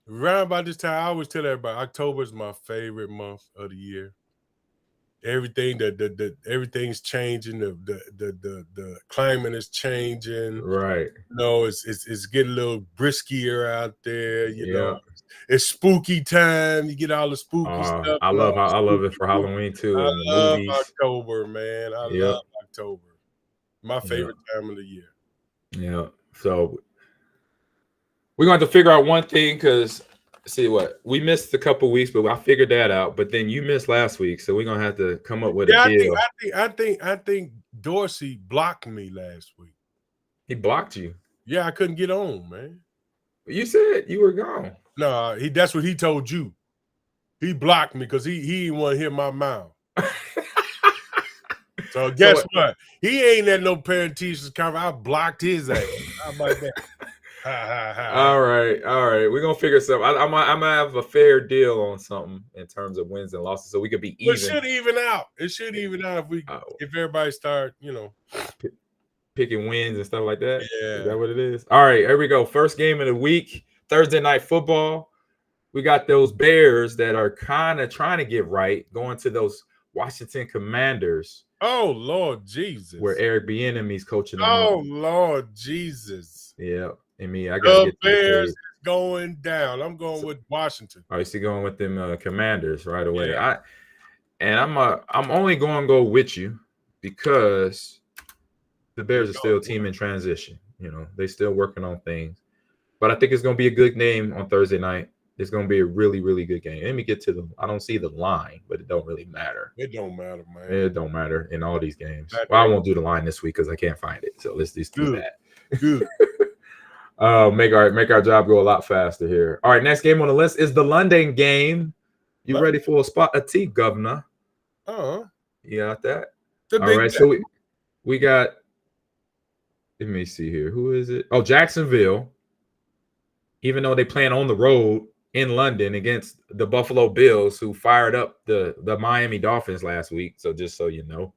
Around about this time, I always tell everybody, October is my favorite month of the year. everything everything's changing. The climate is changing. Right. You know, it's getting a little briskier out there. You Yeah. know, it's spooky time. You get all the spooky stuff. I love it for Halloween too, I and the love movies. October, man. I love October. My favorite time of the year. Yeah. So we're going to have to figure out one thing because see what we missed a couple weeks, but I figured that out. But then you missed last week, so we're gonna have to come up with a deal. I think Dorsey blocked me last week. He blocked you. Yeah, I couldn't get on, man. You said you were gone. No, that's what he told you. He blocked me because he didn't want to hear my mouth. So guess what? He ain't at no parent teachers conference. I blocked his ass. How about that? All right. We're gonna figure something. I'm gonna have a fair deal on something in terms of wins and losses, so we could be even. It should even out. It should even out if everybody start, picking wins and stuff like that. Yeah, is that what it is? All right, here we go. First game of the week, Thursday night football. We got those Bears that are kind of trying to get right, going to those Washington Commanders. Oh Lord Jesus! Where Eric Bieniemy's coaching them. Oh Lord Jesus! Yeah. I mean, I got to get Bears is going down. I'm going with Washington. I used to going with them Commanders right away. Yeah. I'm only going to go with you because the Bears are still a team in transition. You know, they still working on things. But I think it's going to be a good game on Thursday night. It's going to be a really, really good game. Let me get to I don't see the line, but it don't really matter. It don't matter, man. It don't matter in all these games. Well, I won't do the line this week because I can't find it. So let's just do that. Good. Make our job go a lot faster here. All right, next game on the list is the London game. You ready for a spot a tea, Governor? You got that? All right, so we got. Let me see here. Who is it? Oh, Jacksonville. Even though they playing on the road in London against the Buffalo Bills, who fired up the Miami Dolphins last week. So just so you know,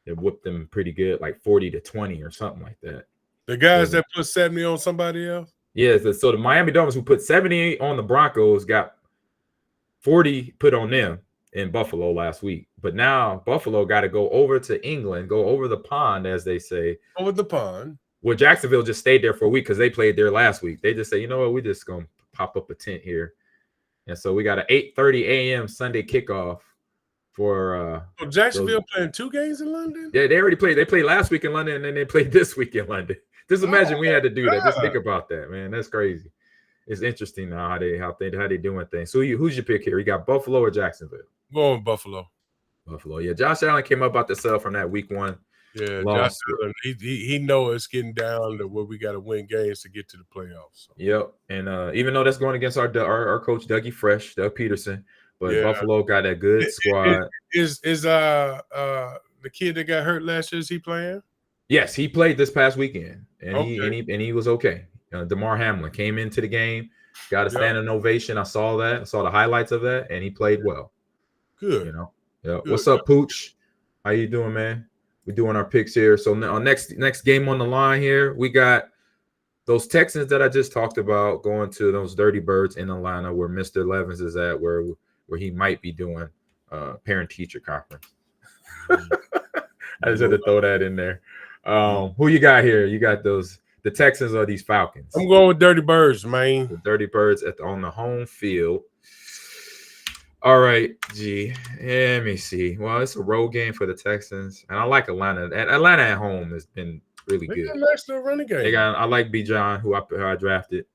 they whooped them pretty good, like 40-20 or something like that. The guys that put 70 on somebody else? Yeah, so the Miami Dolphins, who put 70 on the Broncos, got 40 put on them in Buffalo last week. But now Buffalo got to go over to England, go over the pond, as they say. Over the pond. Well, Jacksonville just stayed there for a week because they played there last week. They just say, you know what, we're just going to pop up a tent here. And so we got an 8:30 a.m. Sunday kickoff for Jacksonville playing 2 games in London? Yeah, they already played. They played last week in London, and then they played this week in London. Just imagine we had to do that. Just think about that, man. That's crazy. It's interesting now how they doing things. So who's your pick here? You got Buffalo or Jacksonville? Going with Buffalo. Buffalo. Yeah, Josh Allen came up about to sell from that week 1. Yeah, Josh Allen, he knows it's getting down to where we got to win games to get to the playoffs. So. Yep, and even though that's going against our coach Doug Peterson, but Buffalo got that good squad. Is the kid that got hurt last year? Is he playing? Yes, he played this past weekend, and he was okay. DeMar Hamlin came into the game, got a standing ovation. I saw that. I saw the highlights of that, and he played well. Good. You know. Yeah. What's up, Pooch? How you doing, man? We're doing our picks here. So now next game on the line here, we got those Texans that I just talked about going to those Dirty Birds in Atlanta, where Mr. Levens is at, where he might be doing parent-teacher conference. I just had to throw that in there. Who you got here? You got the Texans or these Falcons? I'm going with Dirty Birds, man. The Dirty Birds on the home field. All right, let me see. Well, it's a road game for the Texans, and I like Atlanta. Atlanta at home has been really good. Nice little running game. I like B. John, who I drafted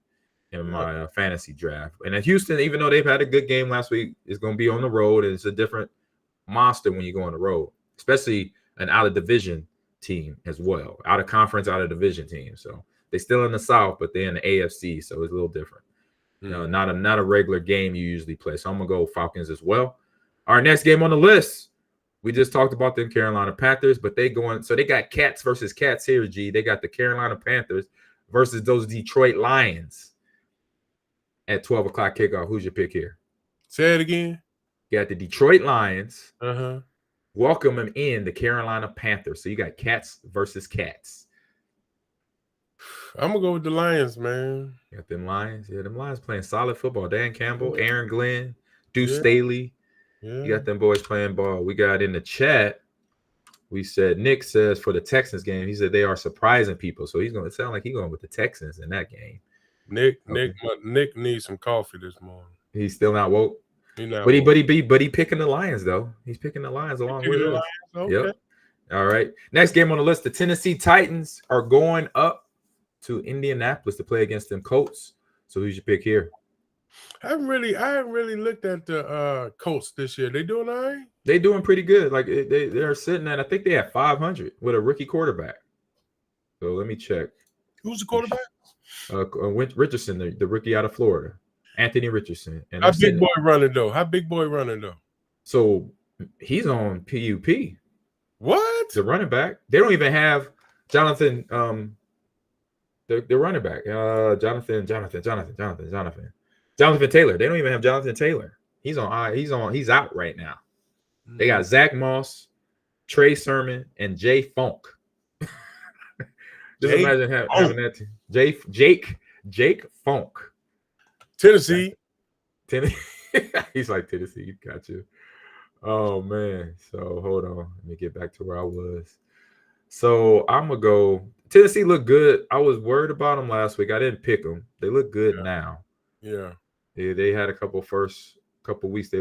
in my fantasy draft. And at Houston, even though they've had a good game last week, is going to be on the road, and it's a different monster when you go on the road, especially an out of division team as well, out of conference, out of division team. So they're still in the South, but they're in the AFC, so it's a little different. You know, not a regular game you usually play. So I'm gonna go Falcons as well. Our next game on the list, we just talked about the Carolina Panthers, but they got cats versus cats here. They got the Carolina Panthers versus those Detroit Lions at 12 o'clock kickoff. Who's your pick here? Say it again. You got the Detroit Lions. Welcome them in the Carolina Panthers. So you got cats versus cats. I'm gonna go with the Lions, man. You got them Lions. Yeah, them Lions playing solid football. Dan Campbell, Aaron Glenn, Deuce Staley. Yeah. You got them boys playing ball. We got in the chat. We said Nick says for the Texans game, he said they are surprising people. So he's gonna sound like he's going with the Texans in that game. Nick needs some coffee this morning. He's still not woke. He's not But woke. he picking the Lions though. He's picking the Lions along with us. Okay. Yep. All right. Next game on the list: the Tennessee Titans are going up to Indianapolis to play against them Colts. So who's your pick here? I haven't really looked at the Colts this year. They doing all right? They doing pretty good. Like they're sitting at, I think they have 500 with a rookie quarterback. So let me check. Who's the quarterback? Richardson, the rookie out of Florida, Anthony Richardson. And How big boy running though? So he's on PUP. What? The running back. They don't even have Jonathan. The running back. Jonathan Taylor. They don't even have Jonathan Taylor. He's out right now. They got Zach Moss, Trey Sermon, and Jay Funk. Just imagine having that team. Jake Funk. Tennessee. He's like Tennessee. Got you. Oh man. So hold on. Let me get back to where I was. So I'm gonna go. Tennessee looked good. I was worried about them last week. I didn't pick them. They look good now. Yeah. They had a couple weeks. They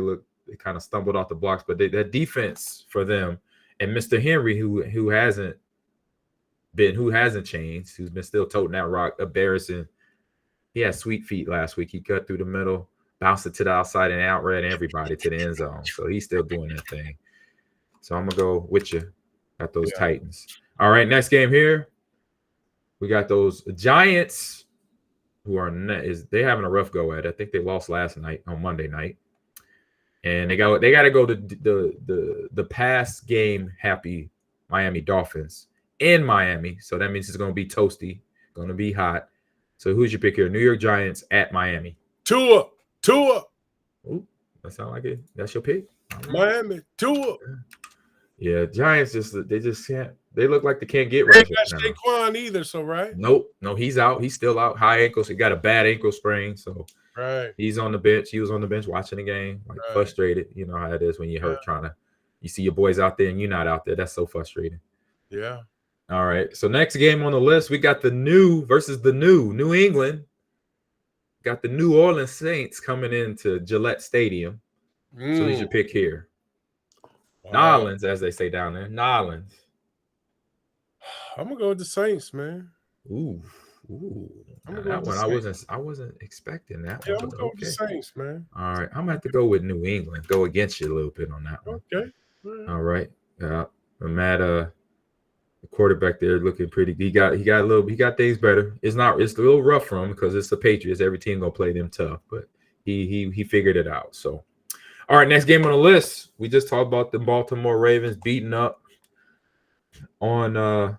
kind of stumbled off the blocks, but that defense for them and Mr. Henry, who hasn't changed, who's been still toting that rock, embarrassing. He had sweet feet last week. He cut through the middle, bounced it to the outside, and outran everybody to the end zone. So he's still doing that thing. So I'm gonna go with you at those Titans. All right, next game here. We got those Giants who are they having a rough go at it. I think they lost last night on Monday night. And they got to go to the past game happy Miami Dolphins in Miami. So that means it's going to be toasty, going to be hot. So who's your pick here? New York Giants at Miami. Tua. Ooh, that sound like it. That's your pick? Miami. Tua. Yeah, Giants they just can't. They look like they can't get right. They got Saquon either, so right? Nope. No, he's out. He's still out. High ankles. He got a bad ankle sprain. So right. He's on the bench. He was on the bench watching the game, like frustrated. You know how it is when you're hurt you see your boys out there and you're not out there. That's so frustrating. Yeah. All right. So next game on the list, we got the new versus the New England. Got the New Orleans Saints coming into Gillette Stadium. So who's your pick here? Wow. Nolans, as they say down there. Nolans. I'm gonna go with the Saints, man. Ooh. That one I wasn't expecting that one. I'm gonna go with the Saints, man. All right, I'm gonna have to go with New England. Go against you a little bit on that one. Okay. All right. Matt, the quarterback there looking pretty. He got things better. It's a little rough for him because it's the Patriots. Every team gonna play them tough, but he figured it out. So, all right, next game on the list. We just talked about the Baltimore Ravens beating up on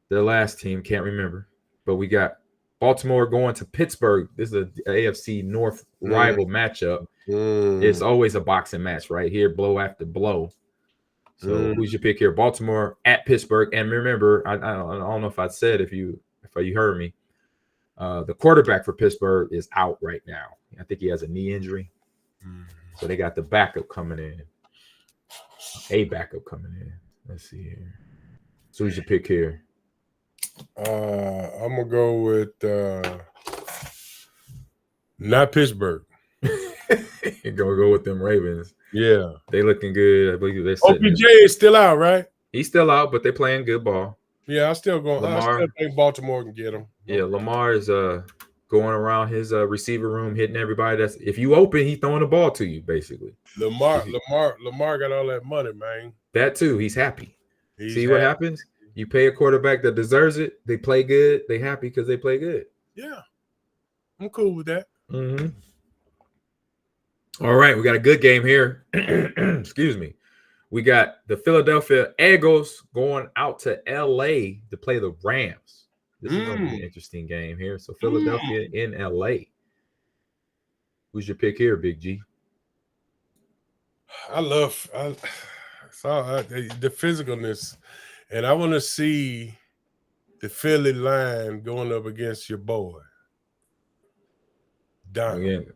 their last team. Can't remember, but we got Baltimore going to Pittsburgh. This is an AFC North rival matchup. It's always a boxing match right here, blow after blow. So who's your pick here? Baltimore at Pittsburgh. And remember, I don't know if I said if you heard me, the quarterback for Pittsburgh is out right now. I think he has a knee injury. So they got the backup coming in. A backup coming in. Let's see here. So who's your pick here? I'm gonna go with not Pittsburgh. You're gonna go with them Ravens. Yeah, they looking good. I believe they're OBJ is still out, right? He's still out, but they're playing good ball. Yeah, I still think Baltimore can get him. Yeah, Lamar is going around his receiver room, hitting everybody. That's if you open, he's throwing the ball to you, basically. Lamar got all that money, man. That too, he's happy. What happens? You pay a quarterback that deserves it. They play good. They happy because they play good. Yeah, I'm cool with that. Mm-hmm. All right, we got a good game here. Excuse me. We got the Philadelphia Eagles going out to LA to play the Rams. This is going to be an interesting game here. So Philadelphia in LA. Who's your pick here, Big G? I saw the physicalness, and I want to see the Philly line going up against your boy, Donald. Again.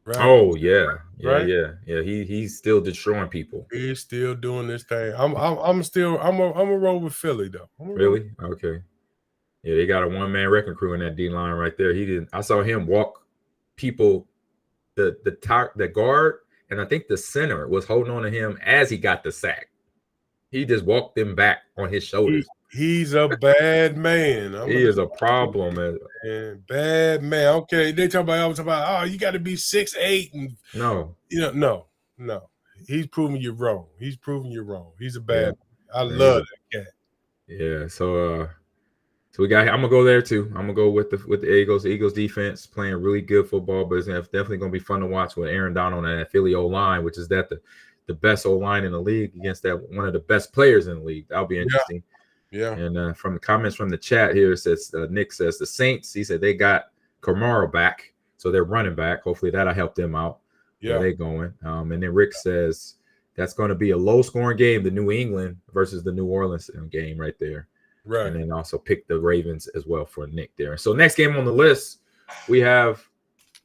Right. Oh, yeah. right? Yeah. He's still destroying people. He's still doing this thing. I'm a roll with Philly though. Really? Okay. Yeah, they got a one-man wrecking crew in that D line right there. I saw him walk people, the guard, and I think the center was holding on to him as he got the sack. He just walked them back on his shoulders. He's a bad man. He is a problem, man. Bad man. Okay, they talk about, oh, you got to be 6'8" and no. No. He's proving you wrong. He's a bad man. I love that cat. Yeah, so I'm gonna go there too. I'm gonna go with the Eagles. The Eagles defense playing really good football, but it's definitely gonna be fun to watch with Aaron Donald and that Philly O-line, which is the best O-line in the league against that one of the best players in the league. That'll be interesting. Yeah. And from the comments from the chat here, it says Nick says the Saints. He said they got Kamara back, so they're running back. Hopefully that'll help them out. Yeah, they going. And then Rick says that's going to be a low-scoring game, the New England versus the New Orleans game right there. Right. And then also pick the Ravens as well for Nick there. So next game on the list, we have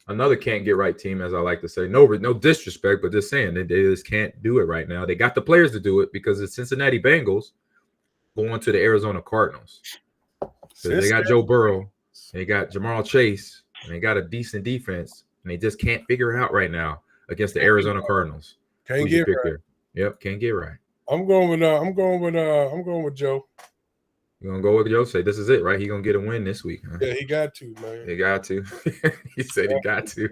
another can't get right team, as I like to say. No disrespect, but just saying they just can't do it right now. They got the players to do it because the Cincinnati Bengals going to the Arizona Cardinals. So they got Joe Burrow, they got Jamar Chase, and they got a decent defense, and they just can't figure it out right now against the Arizona Cardinals. Can't get right. Here? Yep, can't get right. I'm going with Joe. You gonna go with Joe? Say this is it, right? He gonna get a win this week, huh? Yeah, he got to, man. He got to. He said he got to.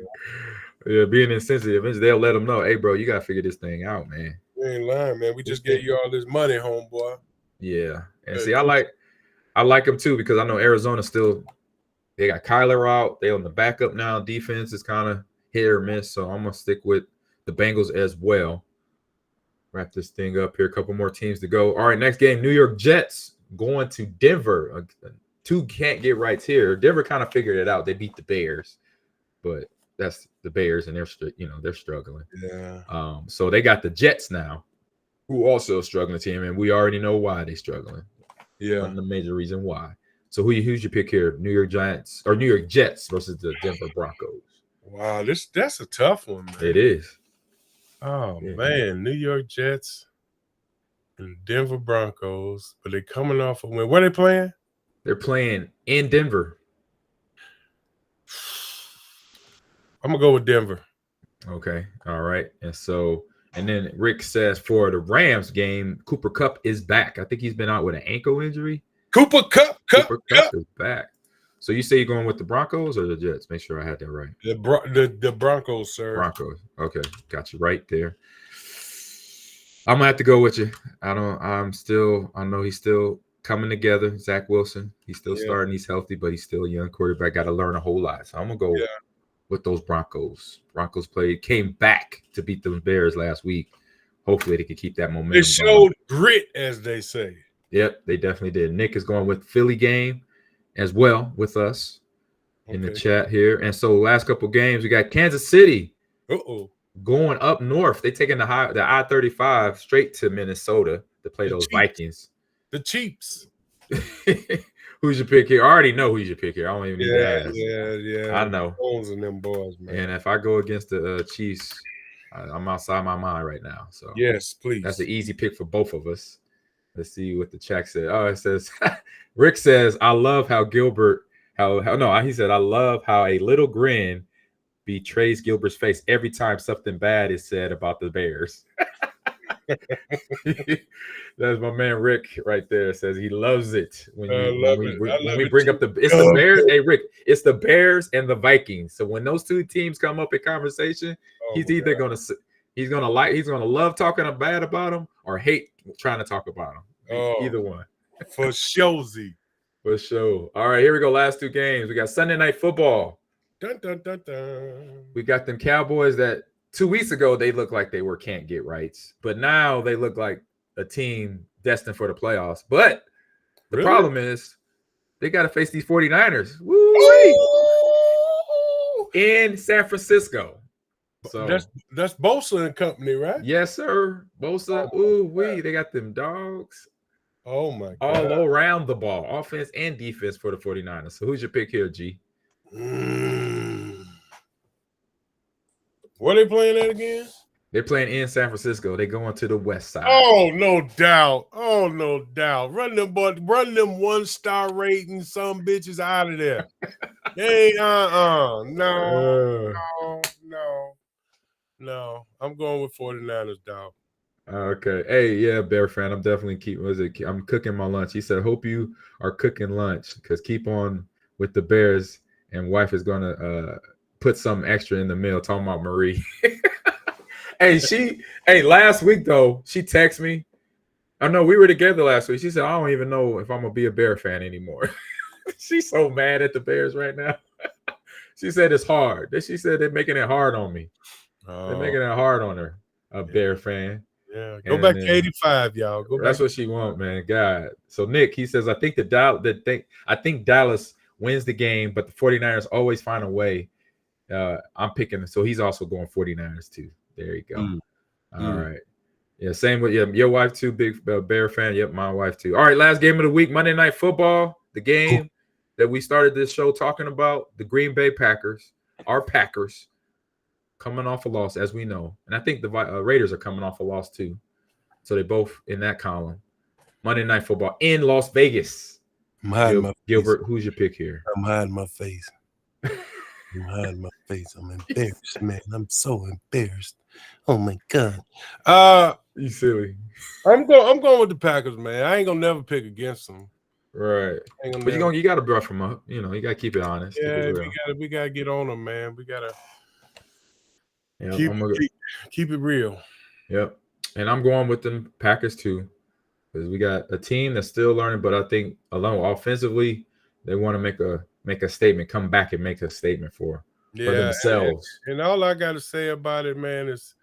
Yeah, being insensitive, they'll let him know, hey, bro, you gotta figure this thing out, man. You ain't lying, man. We just gave you all this money, homeboy. Yeah, and see, I like him too because I know Arizona still. They got Kyler out. They on the backup now. Defense is kind of hit or miss, so I'm gonna stick with the Bengals as well. Wrap this thing up here. A couple more teams to go. All right, next game: New York Jets going to Denver. Two can't get rights here. Denver kind of figured it out. They beat the Bears, but that's the Bears, and they're struggling. Yeah. So they got the Jets now, who also a struggling team, and we already know why they're struggling. Yeah, one of the major reason why. So who's your pick here? New York Giants or New York Jets versus the Denver Broncos? Wow, that's a tough one, man. It is. Oh man, New York Jets and Denver Broncos, but they're coming off a win. Where they playing? They're playing in Denver. I'm gonna go with Denver. Okay, all right, and then Rick says for the Rams game, Cooper Kupp is back. I think he's been out with an ankle injury. Cooper Kupp is back. So you say you're going with the Broncos or the Jets? Make sure I had that right. The Broncos, sir. Broncos. Okay, got you right there. I'm gonna have to go with you. I know he's still coming together. Zach Wilson, he's still starting. He's healthy, but he's still a young quarterback. Got to learn a whole lot. So I'm gonna go with those Broncos. Broncos came back to beat the Bears last week. Hopefully they can keep that momentum. They showed grit, as they say. Yep, they definitely did. Nick is going with Philly game as well with us in the chat here. And so last couple games, we got Kansas City going up north. They taking the I-35 straight to Minnesota to play those Vikings. The Chiefs. Who's your pick here? I already know who's your pick here. I don't even need to ask. Yeah. I know. Bones and them boys, man. And if I go against the Chiefs, I'm outside my mind right now. So yes, please. That's an easy pick for both of us. Let's see what the chat said. Oh, it says Rick says, I love how Gilbert, he said, I love how a little grin betrays Gilbert's face every time something bad is said about the Bears. That's my man Rick right there. Says he loves it when we bring up the Bears. Hey Rick, it's the Bears and the Vikings. So when those two teams come up in conversation, he's gonna love talking bad about them or hate trying to talk about them. Either one. For showsy. For sure. All right, here we go. Last two games. We got Sunday Night Football. Dun, dun, dun, dun. We got them Cowboys that 2 weeks ago they looked like they can't get rights, but now they look like a team destined for the playoffs. But the problem is they got to face these 49ers. Woo! In San Francisco. So that's Bosa and company, right? Yes, sir. Bosa. They got them dogs. Oh my God. All around the ball, offense and defense for the 49ers. So who's your pick here, G? Where they playing at again? They're playing in San Francisco. They going to the west side. Oh, no doubt. Oh, no doubt. Run them 1-star rating some bitches out of there. Hey, no. I'm going with 49ers, dog. Okay. Hey, yeah, Bear fan. I'm definitely I'm cooking my lunch. He said, hope you are cooking lunch because keep on with the Bears and wife is gonna put something extra in the meal. Talking about Marie. Hey, last week though, she texted me. I know we were together last week. She said, I don't even know if I'm gonna be a Bear fan anymore. She's so mad at the Bears right now. She said it's hard. She said they're making it hard on me. They're making it hard on her, a Bear fan. Yeah, go back to 85, y'all. That's what she want, man. God. So Nick, he says, I think Dallas wins the game, but the 49ers always find a way. I'm picking, so he's also going 49ers too. There you go. All right. Yeah, same with your wife too, big Bear fan. Yep, my wife too. All right, last game of the week, Monday Night Football, the game that we started this show talking about, the Green Bay Packers, our Packers, coming off a loss, as we know. And I think the Raiders are coming off a loss too. So they both in that column. Monday Night Football in Las Vegas. Gilbert, who's your pick here? I'm hiding my face. I'm hiding my face. I'm embarrassed, man. I'm so embarrassed. Oh my God. You silly. I'm going with the Packers, man. I ain't gonna never pick against them. Right. But you gotta brush them up. You know, you gotta keep it honest. Yeah, we gotta get on them, man. We gotta keep it real. Yep. And I'm going with the Packers too. Because we got a team that's still learning, but I think alone offensively, they want to make a statement, come back and make a statement for themselves. And all I got to say about it, man, is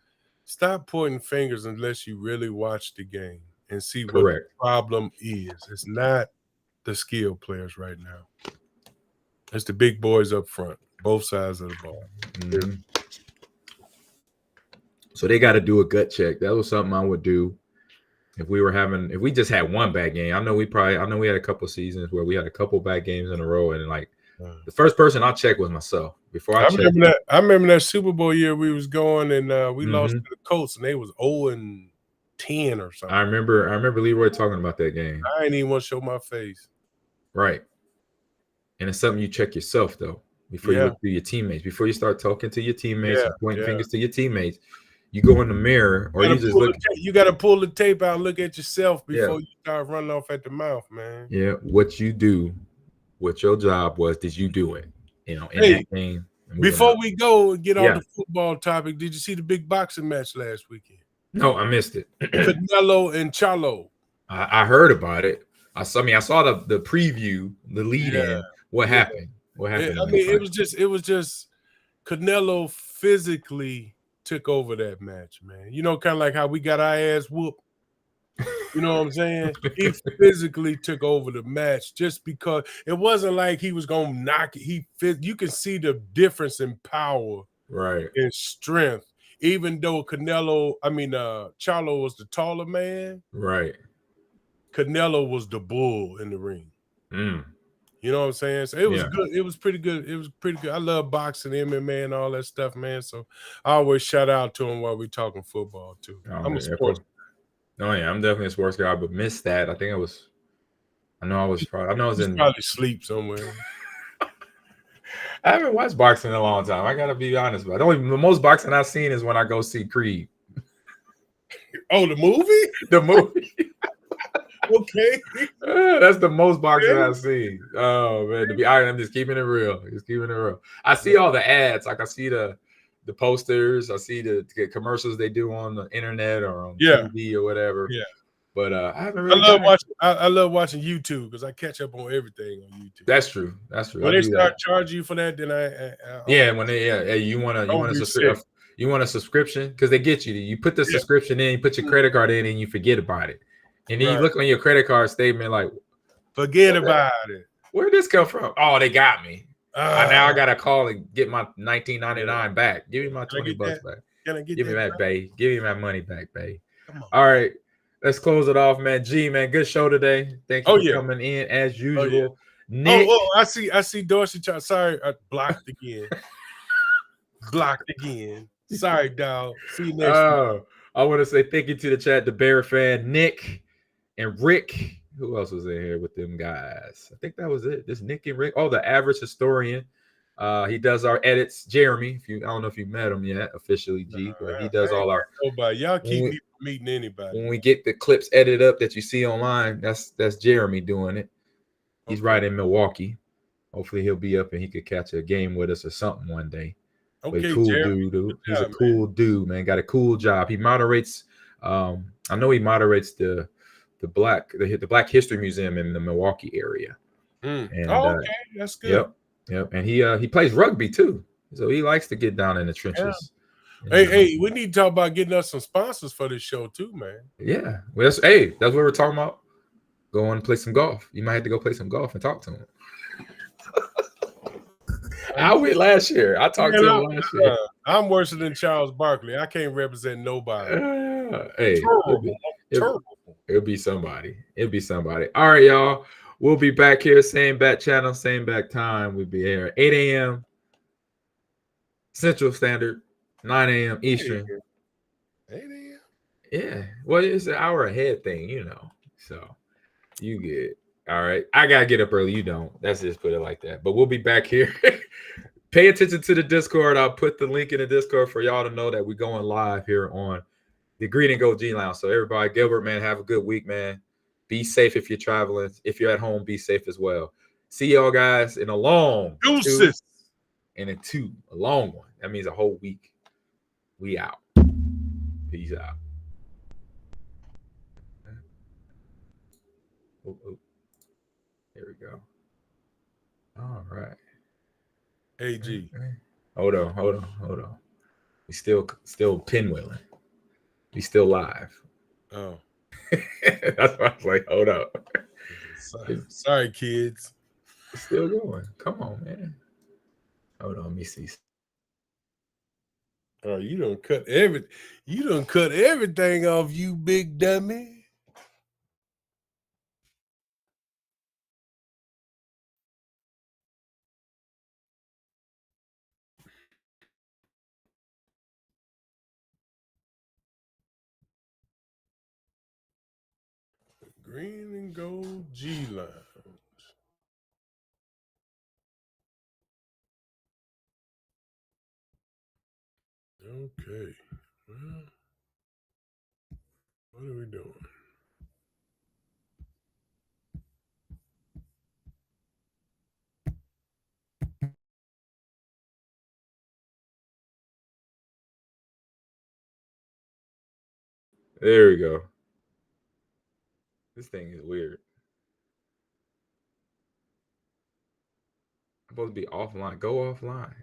stop pointing fingers unless you really watch the game and see what the problem is. It's not the skill players right now. It's the big boys up front, both sides of the ball. Mm-hmm. So they got to do a gut check. That was something I would do if we just had one bad game. I know we had a couple seasons where we had a couple bad games in a row, and like the first person I checked was myself before I checked. I remember that Super Bowl year we was going and we lost to the Colts and they was 0-10 or something. I remember Leroy talking about that game. I ain't even want to show my face. Right. And it's something you check yourself though before you look through your teammates. Before you start talking to your teammates and pointing fingers to your teammates. You go in the mirror or you just look. You got to pull the tape out and look at yourself before you start running off at the mouth, man. Yeah, what you do, what your job was, did you do it? You know, in that game. Before we go and get on the football topic, did you see the big boxing match last weekend? No, I missed it. Canelo and Charlo. I heard about it. I saw the preview, the lead in. What happened? What happened? I mean, it was just Canelo physically took over that match, man. You know, kind of like how we got our ass whooped. You know what I'm saying? He physically took over the match just because it wasn't like he was gonna knock it. You can see the difference in power, right, and strength. Even though Charlo was the taller man, right? Canelo was the bull in the ring. You know what I'm saying? So it was good. It was pretty good. I love boxing, MMA, and all that stuff, man. So I always shout out to him while we're talking football too. I'm a sports guy. Oh yeah, I'm definitely a sports guy, but missed that. I was probably sleep somewhere. I haven't watched boxing in a long time. I gotta be honest, but the most boxing I've seen is when I go see Creed. Oh, the movie? The movie. Okay. That's the most boxing I've seen. Oh man, I'm just keeping it real. I see all the ads, like I see the posters, I see the commercials they do on the internet or on TV or whatever. Yeah. But I haven't really. I love watching YouTube because I catch up on everything on YouTube. That's true. When they start charging you for that, then you want a subscription because they get you. You put the subscription in, you put your credit card in, and you forget about it. And then you look on your credit card statement like, forget about it. Where'd this come from? Oh, they got me. Now I gotta call and get my $19.99 back. Give me my $20 back. Give me that, babe. Give me my money back, babe. All right, let's close it off, man. G, man, good show today. Thank you for coming in as usual. Nick. I see Dorsey. Sorry, I blocked again. Sorry, dog. See you next week. I want to say thank you to the chat, the Bear fan, Nick and Rick. Who else was in here with them guys? I think that was it. This Nick and Rick. Oh, the average historian. He does our edits. Jeremy, I don't know if you met him yet officially, G, but he does all our. Nobody. Y'all keep me from meeting anybody. When we get the clips edited up that you see online, that's Jeremy doing it. He's right in Milwaukee. Hopefully he'll be up and he could catch a game with us or something one day. Okay, cool Jeremy, dude. He's a cool dude, man. Got a cool job. He moderates. I know he moderates the Black History Museum in the Milwaukee area. And, okay, that's good. Yep. And he plays rugby too, so he likes to get down in the trenches. Yeah. Hey, we need to talk about getting us some sponsors for this show too, man. Yeah, well, that's what we're talking about. Go and play some golf. You might have to go play some golf and talk to him. I went last year. I talked to him last year. I'm worse than Charles Barkley. I can't represent nobody. It'll be somebody. All right, y'all. We'll be back here, same bat channel, same back time. We'll be here 8 a.m. Central Standard, 9 a.m. Eastern. 8 a.m. Yeah. Well, it's an hour ahead thing, So you good. All right. I gotta get up early. You don't. Let's just put it like that. But we'll be back here. Pay attention to the Discord. I'll put the link in the Discord for y'all to know that we're going live here on the Green and Gold G Lounge. So everybody, Gilbert, man, have a good week, man. Be safe if you're traveling. If you're at home, be safe as well. See y'all guys in a long deuces. And a long one. That means a whole week. We out. Peace out. Here we go. All right. AG. Hold on. We still pinwheeling. We still live. Oh. That's why I was like, hold up. Sorry, kids. It's still going. Come on, man. Hold on, let me see. Oh, you done cut everything off, you big dummy. Green and Gold G Lounge. Okay. Well, what are we doing? There we go. This thing is weird. I'm supposed to be offline. Go offline.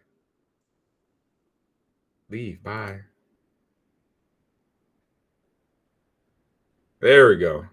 Leave. Bye. There we go.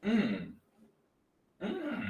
Mm. Mm.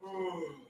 Oh.